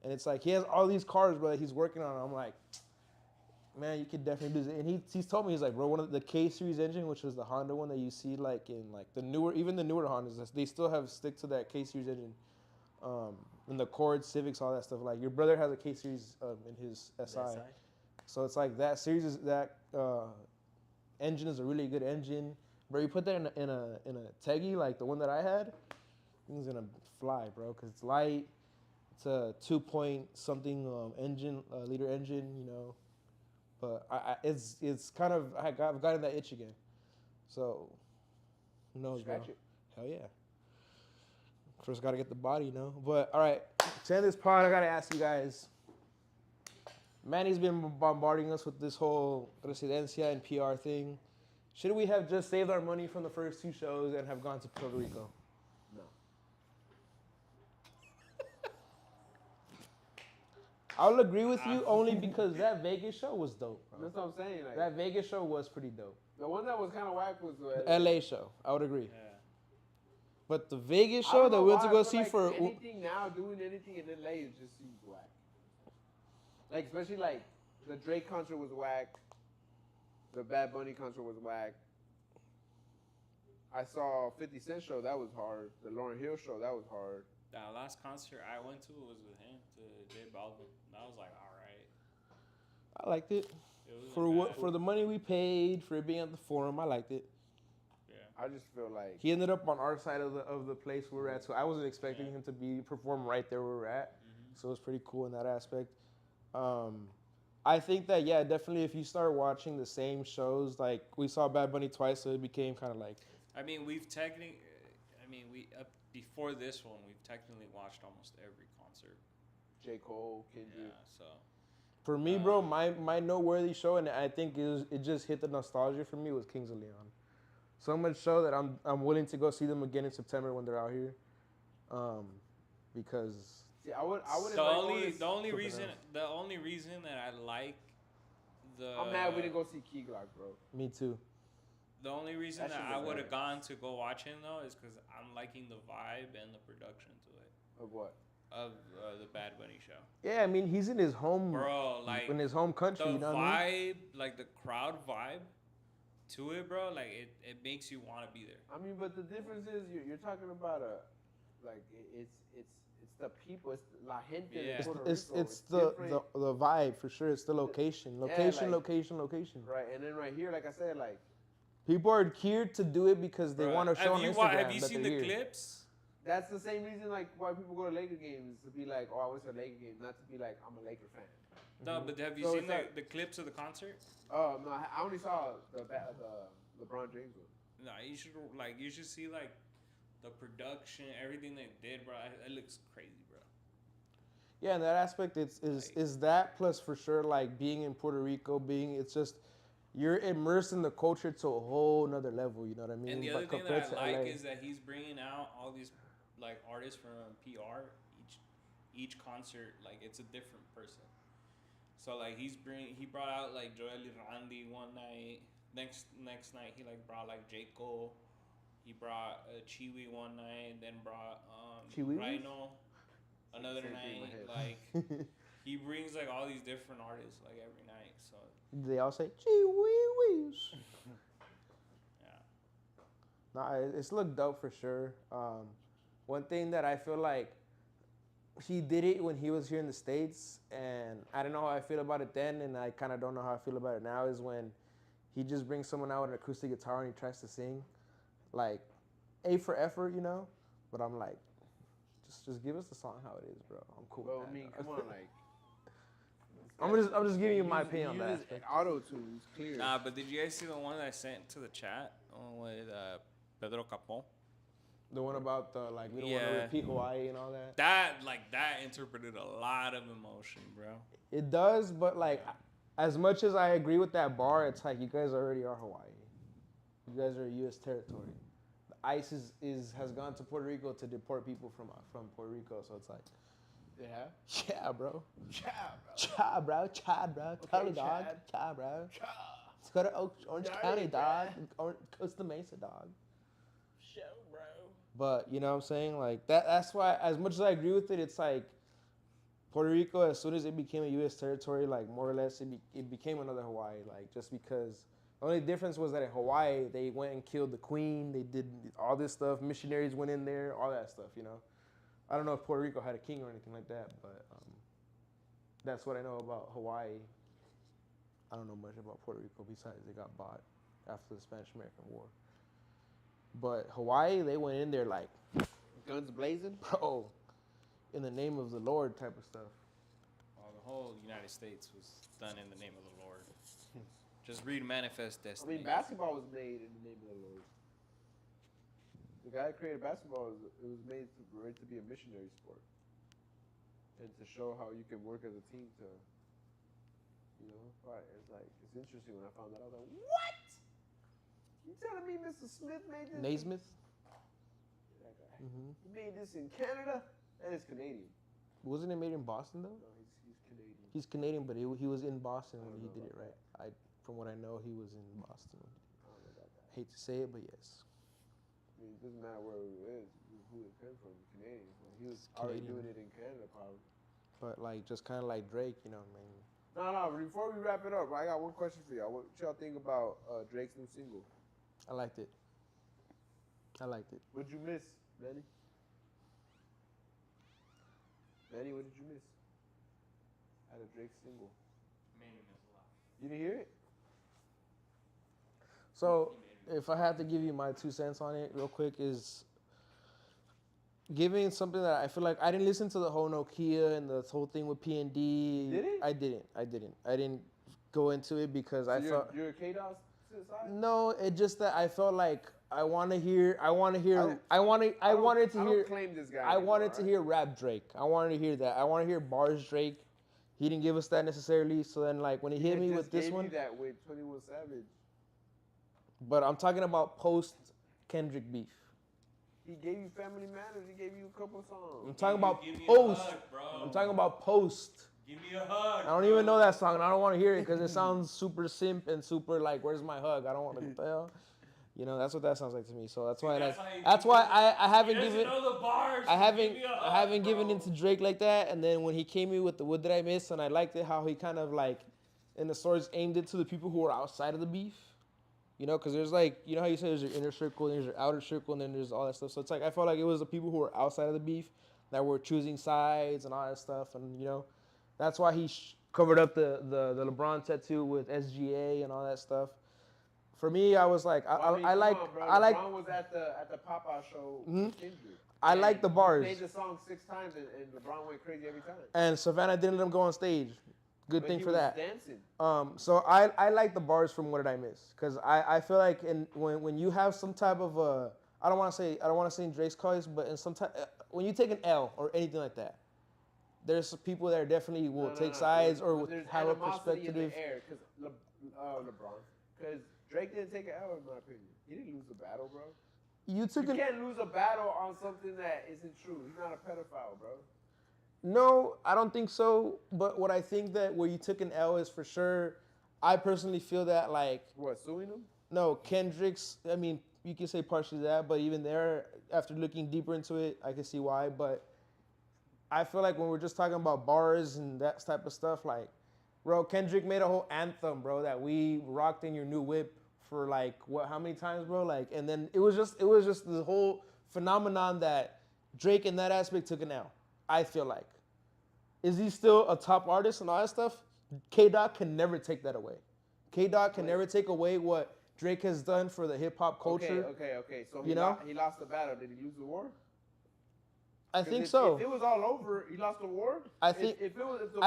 and it's like he has all these cars, bro, that he's working on. I'm like, man, you could definitely do this. And he's told me, he's like, bro, one of the K series engine, which was the Honda one that you see like in like the newer Hondas, they still have stick to that K series engine. In the Accord, Civics, all that stuff. Like your brother has a K series in his SI. So it's like that series engine is a really good engine. Bro, you put that in a Teggy like the one that I had, it's gonna fly, bro, because it's light. It's a 2-point-something engine, liter engine, you know. But it's kind of I've gotten that itch again. So who knows, bro?
Scratch it.
Hell yeah. First, gotta get the body, you know. But all right, to end this pod, I gotta ask you guys. Manny's been bombarding us with this whole residencia and PR thing. Should we have just saved our money from the first 2 shows and have gone to Puerto Rico?
No.
I'll agree with you only because that Vegas show was dope, bro.
That's what I'm saying. Like,
that Vegas show was pretty dope.
The one that was kind of whack was
the LA show. I would agree.
Yeah.
But the Vegas show that we went to go see
like
for...
anything now, doing anything in LA, it just seems whack. Like, especially, like, the Drake concert was whack. The Bad Bunny concert was whack. I saw 50 Cent show, that was hard. The Lauryn Hill show, that was hard.
The last concert I went to was with him, to J Balvin. That was like, all right.
I liked it. For the money we paid, for it being at the Forum, I liked it.
Yeah.
I just feel like...
He ended up on our side of the place we were at, so I wasn't expecting him to perform right there where we're at. Mm-hmm. So it was pretty cool in that aspect. I think that, yeah, definitely if you start watching the same shows, like we saw Bad Bunny twice, so it became kind of like...
I mean, before this one, we've technically watched almost every concert.
J. Cole, Kendrick.
Yeah, so...
For me, bro, my noteworthy show, and I think it just hit the nostalgia for me, was Kings of Leon. So much so that I'm willing to go see them again in September when they're out here, because...
See, I would.
The only reason that I like the.
I'm mad we didn't go see Key Glock, bro.
Me too.
The only reason that I would have gone to go watch him though is because I'm liking the vibe and the production to it.
Of what?
Of the Bad Bunny show.
Yeah, I mean he's in his home,
bro. Like
in his home country.
The
you know
vibe,
what I mean?
like the crowd vibe, to it, bro. Like it makes you want to be there.
I mean, but the difference is you're talking about it's the people, it's la gente
Yeah.
de Puerto
It's
Rico.
it's the vibe for sure. It's the location,
like-
location.
right. And then right here, like I said, like
People are here to do it because they
Bruh,
want to show on Instagram.
Have you
that
seen
they're
the
here.
clips?
that's the same reason like why people go to Laker games, to be like, oh, I went to a Laker game, not to be like I'm a Laker fan.
No, but have you
So
seen
it's like-
the clips of the concert?
Oh no, I only saw the LeBron James one.
No, you should see like the production, everything they did, bro. It looks crazy, bro.
Yeah, in that aspect, is that plus for sure like being in Puerto Rico, it's just you're immersed in the culture to a whole nother level. You know what I mean?
And the
But
other thing
compared
that I
to
like
LA,
is that he's bringing out all these like artists from PR. Each concert, like it's a different person. So like he brought out like Joel Randy one night. Next night he like brought like J. Cole. He brought Chiwi one night, and then brought
Chiwi?
Rhino another
Same thing in my
night.
head.
Like he brings like all these different artists like every night. So
they all say "gee wee wees."
yeah.
Nah, it's looked dope for sure. One thing that I feel like he did it when he was here in the States, and I don't know how I feel about it then, and I kind of don't know how I feel about it now, is when he just brings someone out with an acoustic guitar and he tries to sing. Like, A for effort, you know? But I'm like, just give us the song how it is, bro. I'm cool
Well,
with
I
that,
mean,
dog.
come on, like.
I'm just giving you my opinion on that.
Auto tunes, clear.
Nah, but did you guys see the one that I sent to the chat with Pedro Capon?
The one about the, like, we don't want
Yeah.
to repeat Hawaii and all that.
That interpreted a lot of emotion, bro.
It does, but, like, as much as I agree with that bar, it's like, you guys already are Hawaii. You guys are U.S. territory. The ICE has gone to Puerto Rico to deport people from Puerto Rico, so it's like,
Yeah.
yeah, bro.
Ciao, bro.
Chad, bro. Totally, dog.
Chad.
Chad, bro.
Ciao.
Let's go to Orange
Dirty,
County, dog.
bruh.
Costa Mesa, dog.
Show, bro.
But, you know what I'm saying? Like, that's why, as much as I agree with it, it's like, Puerto Rico, as soon as it became a U.S. territory, like, more or less, it became another Hawaii. Like, just because the only difference was that in Hawaii, they went and killed the queen. They did all this stuff. Missionaries went in there, all that stuff, you know? I don't know if Puerto Rico had a king or anything like that, but that's what I know about Hawaii. I don't know much about Puerto Rico besides they got bought after the Spanish-American War. But Hawaii, they went in there like,
Guns blazing.
bro, in the name of the Lord type of stuff.
Well, the whole United States was done in the name of the Lord. Just read Manifest
I
Destiny.
mean, basketball was made in the name of the Lord. The guy that created basketball, it was made to be a missionary sport. And to show how you can work as a team to, you know, right. It's like, it's interesting when I found that. I was like, what? You telling me Mr. Smith made this?
Naismith?
That guy.
Mm-hmm.
He made this in Canada? That is Canadian.
Wasn't it made in Boston, though?
No, he's Canadian.
He's Canadian, but he was in Boston when
I don't
he
know
did it,
about
right? From what I know, he was in Boston.
I don't know about that.
Hate to say it, but yes.
I mean, it doesn't matter where it is, who it came from, Canadian. So he was
It's
already
Canadian.
doing it in Canada, probably.
But, like, just kind of like Drake, you know, man.
No, before we wrap it up, I got one question for y'all. What y'all think about Drake's new single?
I liked it.
What'd you miss, Manny? Manny, what did you miss out of Drake's single? You didn't hear it?
So, if I had to give you my 2 cents on it real quick, is giving something that I feel like I didn't listen to the whole Nokia and the whole thing with P&D.
Did it?
I didn't go into it because
So
I felt
you're a K-Dot side?
no. It just that I felt like I wanted to hear.
I don't claim this guy.
I
anymore,
wanted to
right?
hear rap Drake. I wanted to hear that. I want to hear bars Drake. He didn't give us that necessarily. So then, like, when he hit
had
me
just
with this
gave
one,
you that with 21 Savage.
but I'm talking about post Kendrick beef.
He gave you Family Matters. He gave you a couple songs.
I'm talking about
Give me a
post.
hug, bro.
I'm talking about post.
Give me a hug.
I don't even know that song, and I don't want to hear it because it sounds super simp and super like, "Where's my hug?" I don't want to. What the hell? You know, that's what that sounds like to me. So that's why, like, that's why I haven't given.
know the bars.
I haven't
Give me a hug,
I haven't given
bro.
into Drake like that. And then when he came in with the "What Did I Miss?" and I liked it how he kind of like, in the stories, aimed it to the people who were outside of the beef. You know, because there's like, you know how you say there's your inner circle, and there's your outer circle, and then there's all that stuff. So it's like I felt like it was the people who were outside of the beef that were choosing sides and all that stuff, and you know, that's why he covered up the LeBron tattoo with SGA and all that stuff. For me, I was like, I like
LeBron was at the Pop-Out show with Kendrick.
I like the bars.
He played the song 6 times, and LeBron went crazy every time.
And Savannah didn't let him go on stage. Good thing for that.
Dancing.
So I like the bars from What Did I Miss? Because I feel like when you have some type of I don't want to say in Drake's case, but in some type when you take an L or anything like that, there's people that definitely will take sides or will have a perspective.
In the air because LeBron, because Drake didn't take an L in my opinion. He didn't lose the battle, bro. You can't lose a battle on something that isn't true. He's not a pedophile, bro.
No, I don't think so. But what I think that where you took an L is for sure. I personally feel that like
what, suing him?
No, Kendrick's. I mean, you can say partially that, but even there, after looking deeper into it, I can see why. But I feel like when we're just talking about bars and that type of stuff, like, bro, Kendrick made a whole anthem, bro, that we rocked in your new whip for like what? How many times, bro? Like, and then it was just the whole phenomenon that Drake in that aspect took an L. I feel like. Is he still a top artist and all that stuff? K-Dot can never take that away. K-Dot can never take away what Drake has done for the hip-hop culture.
Okay. So he lost the battle. Did he lose the war?
I think so.
If it was all over, he lost the war?
I think
if the war was over,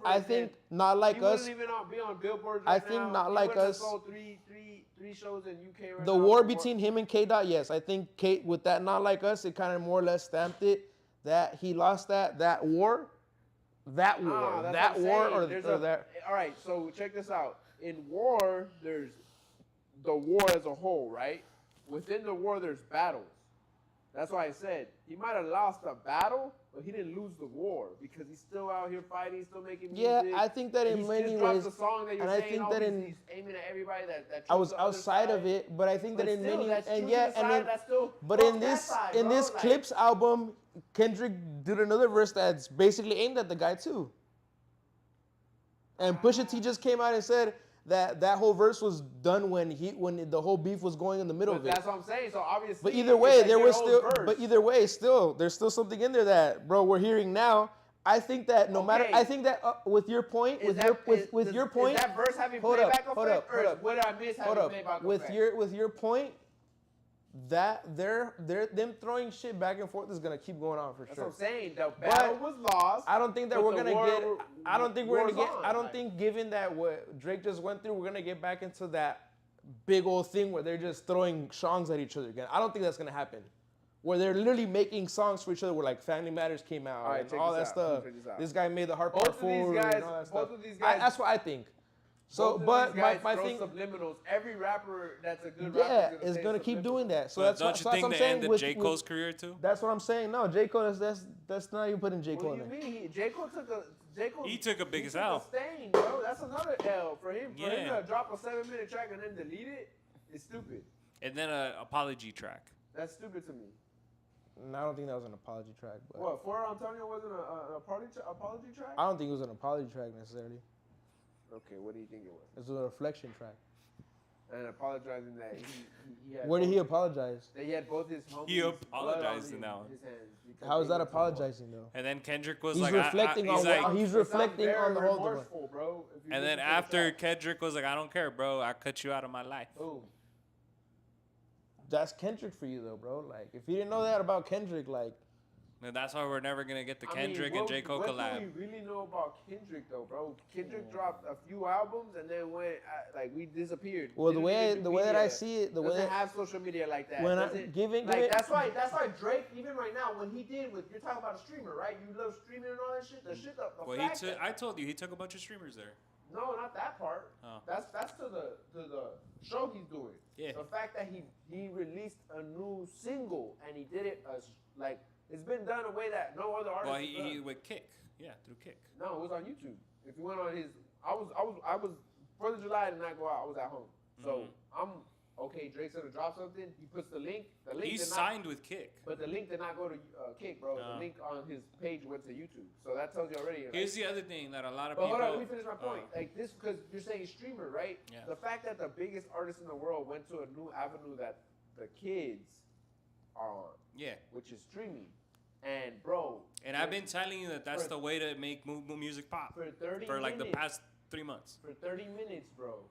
I think not like us.
He wouldn't even be on Billboard
I think not like us.
He sold three shows in UK right
the
now.
War between him and K-Dot, yes. I think with that not like us, it kind of more or less stamped it that he lost that war. That war.
All right, so check this out. In war, there's the war as a whole, right? Within the war, there's battles. That's why I said he might have lost a battle, but he didn't lose the war because he's still out here fighting, still making music.
Yeah, I think that in many ways.
The song that you're
and
saying,
I think that
he's aiming at everybody that
I was outside of it, but I think that in many but in this
like,
Clips album, Kendrick did another verse that's basically aimed at the guy too. And Pusha T just came out and said that whole verse was done when the whole beef was going in the middle of it.
That's what I'm saying. So obviously,
but either way, there's still something in there that, bro, we're hearing now. I think that with your point, with your point,
is that verse having playback effect, or what did I miss having playback effect?
With your point, that they're them throwing shit back and forth is gonna keep going on for sure.
That's what I'm saying. The battle was lost.
I don't think that we're gonna get. I don't think we're gonna get. I don't think, given that what Drake just went through, we're gonna get back into that big old thing where they're just throwing songs at each other again. I don't think that's gonna happen. Where they're literally making songs for each other, where like Family Matters came out and all that stuff. This guy made the Heart Part 4 and all that stuff.
Both of these guys.
That's what I think. So, but my thing,
subliminals. Every rapper that's a good rapper
is gonna keep doing that. So
but
that's
don't
what,
you think
I'm
they
saying.
ended J. Cole's career too?
That's what I'm saying. No, J. Cole. That's not even putting J. Cole in there.
What do you mean? J. Cole
took a biggest
L. Stain, bro. That's another L for him. For him to drop a 7-minute track and then delete it, it's stupid.
And then an apology track.
That's stupid to me.
No, I don't think that was an apology track. But
what, For Antonio wasn't an apology track?
I don't think it was an apology track necessarily.
Okay, what do you think it was?
It was a reflection track.
And apologizing that he had.
Where did he apologize?
That he had both his homies.
He apologized now.
How is that apologizing though?
And then Kendrick was
he's
like,
reflecting he's reflecting on the whole.
Bro,
and then after Kendrick was like, I don't care, bro. I cut you out of my life.
Boom.
That's Kendrick for you though, bro. Like, if you didn't know that about Kendrick, like.
And that's why we're never gonna get the Kendrick and J. Cole collab.
What do we really know about Kendrick though, bro? Kendrick dropped a few albums and then we disappeared.
Well, the way that I see it,
doesn't have social media like that. That's why Drake, even right now, when he did with, you're talking about a streamer, right? You love streaming and all that shit.
I told you he took a bunch of streamers there.
No, not that part.
Oh.
That's to the show he's doing.
Yeah.
The fact that he released a new single and he did it as like. It's been done in a way that no other artist.
Well, he with Kick, through Kick.
No, it was on YouTube. If you went on his, I was 4th of July did not go out. I was at home, so okay, Drake's gonna drop something. He puts the link. The link
He's
did not,
signed with Kick.
but the link did not go to Kick, bro.
No.
The link on his page went to YouTube. So that tells you already. Like,
Here's the other thing that a lot of
but
people.
hold on, let me finish my point.
Oh.
Like this, because you're saying streamer, right?
Yeah.
The fact that the biggest artist in the world went to a new avenue that the kids are on,
Yeah.
which is streaming. And bro,
And I've been telling you that that's
for-
the way to make music pop
for 30
for like the
minutes,
past 3 months.
for 30 minutes, bro,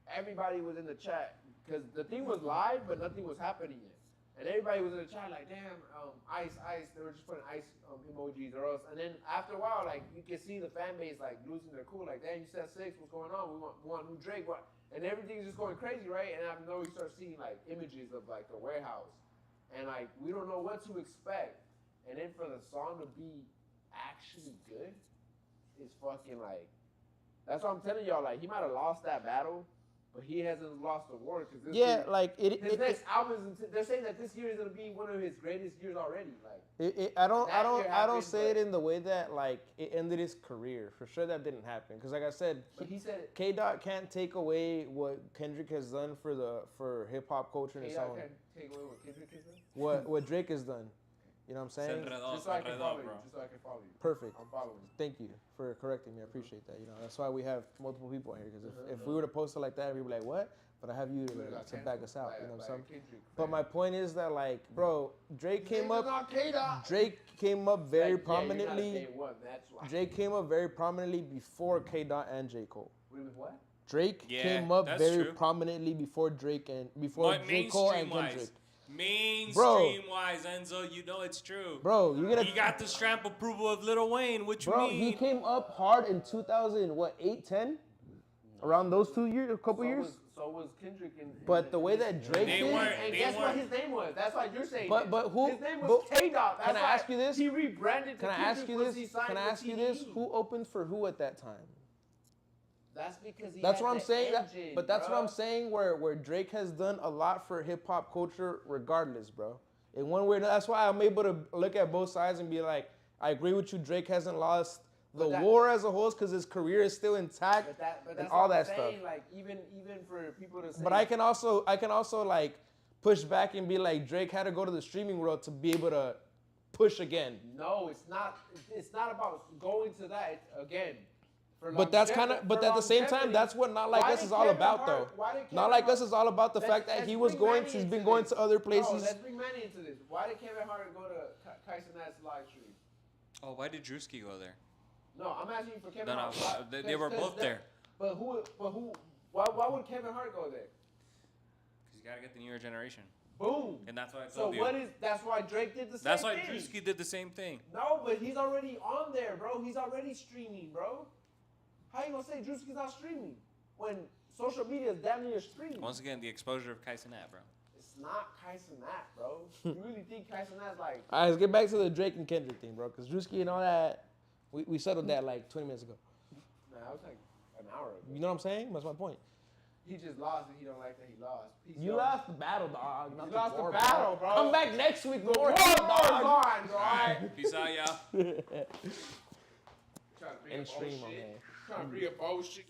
everybody was in the chat because the thing was live, but nothing was happening yet. And everybody was in the chat like, damn, ice. They were just putting ice emojis or else. And then after a while, like you can see the fan base like losing their cool. Like, damn, you said 6. What's going on? We want new Drake. What? And everything's just going crazy, right? And I know you start seeing like images of like the warehouse, and like we don't know what to expect. And then for the song to be actually good, it's fucking like. That's what I'm telling y'all. Like he might have lost that battle, but he hasn't lost the war because his next album is. They're saying that this year is gonna be one of his greatest years already. Like
I don't say it in the way that like it ended his career. For sure that didn't happen because like I said,
but he said
K Dot can't take away what Kendrick has done for hip hop culture and its own.
Can't take away what Kendrick has done.
What Drake has done. You know what I'm saying?
Just so I can follow you. Just so I can follow you.
Perfect.
I'm following.
Thank you for correcting me. I appreciate that. You know, that's why we have multiple people here. Because if we were to post it like that, we'd be like, "What?" But I have you to back us out. You know what I'm saying? But my point is that, like, bro, Drake came up very prominently. Drake came up very prominently before K Dot and J Cole.
What?
Drake
Yeah,
came up
that's
very
true.
prominently before Drake and
But
J Cole and
mainstream-wise,
Kendrick.
mainstream-wise, Enzo, you know it's true.
Bro, you gotta.
He got the stamp approval of Lil Wayne. What you
Bro,
mean?
he came up hard in 2008, 10? Around those 2 years, a couple years?
So was Kendrick
But the way that Drake
They
did,
weren't-
and
they
guess what
weren't-
his name was? That's why you're saying
But-
it.
but who-
His name was
but-
K-Dot.
can I ask you this?
He rebranded to
can I
Kendrick
ask you
once
this?
he signed
Can I
with
ask you this?
TDE.
Who opened for who at that time?
That's because he
That's
had
what I'm
the
saying.
engine,
But that's
bro.
what I'm saying. Where Drake has done a lot for hip hop culture, regardless, bro. In one way, that's why I'm able to look at both sides and be like, I agree with you. Drake hasn't lost the war as a whole, because his career is still intact
But
and
that's
all
what I'm
that
saying,
stuff.
Like even for people to say.
But I can also like push back and be like, Drake had to go to the streaming world to be able to push again.
No, it's not. It's not about going to that again.
But that's kind of, but at the same time, that's what Not Like Us is all about, though. Not Like Us is all about the fact that he was going, he's been going to other places.
No, let's bring Manny into this. Why did Kevin Hart go to Kyson Nash live stream?
Oh, why did Drewski go there?
No, I'm asking you for Kevin
No,
Hart.
no, they were both there.
But who? Why would Kevin Hart go there?
Because you gotta get the newer generation,
Boom.
and that's why I
So
told you.
what is? That's why Drake did the same
That's why
thing.
Drewski did the same thing.
No, but he's already on there, bro. He's already streaming, bro. How you gonna say Drewski's not streaming when social media is damn near streaming?
Once again, the exposure of Kyson Nat, bro.
It's not Kyson Nat, bro. You really think Kyson Nat's like?
All right, let's get back to the Drake and Kendrick thing, bro. Because Drewski and all that, we settled that like 20 minutes ago.
Nah, it was like an hour ago.
You know what I'm saying? That's my point.
He just lost and he don't like that he lost. Peace
You
out.
lost the battle, dog.
You lost the battle, bro.
Come back next week.
The
More
war is
hate,
on,
dog.
bro.
Alright, peace out, y'all.
Trying to bring
And
up
stream
old
on
shit.
there.
Trying to bring up old shit.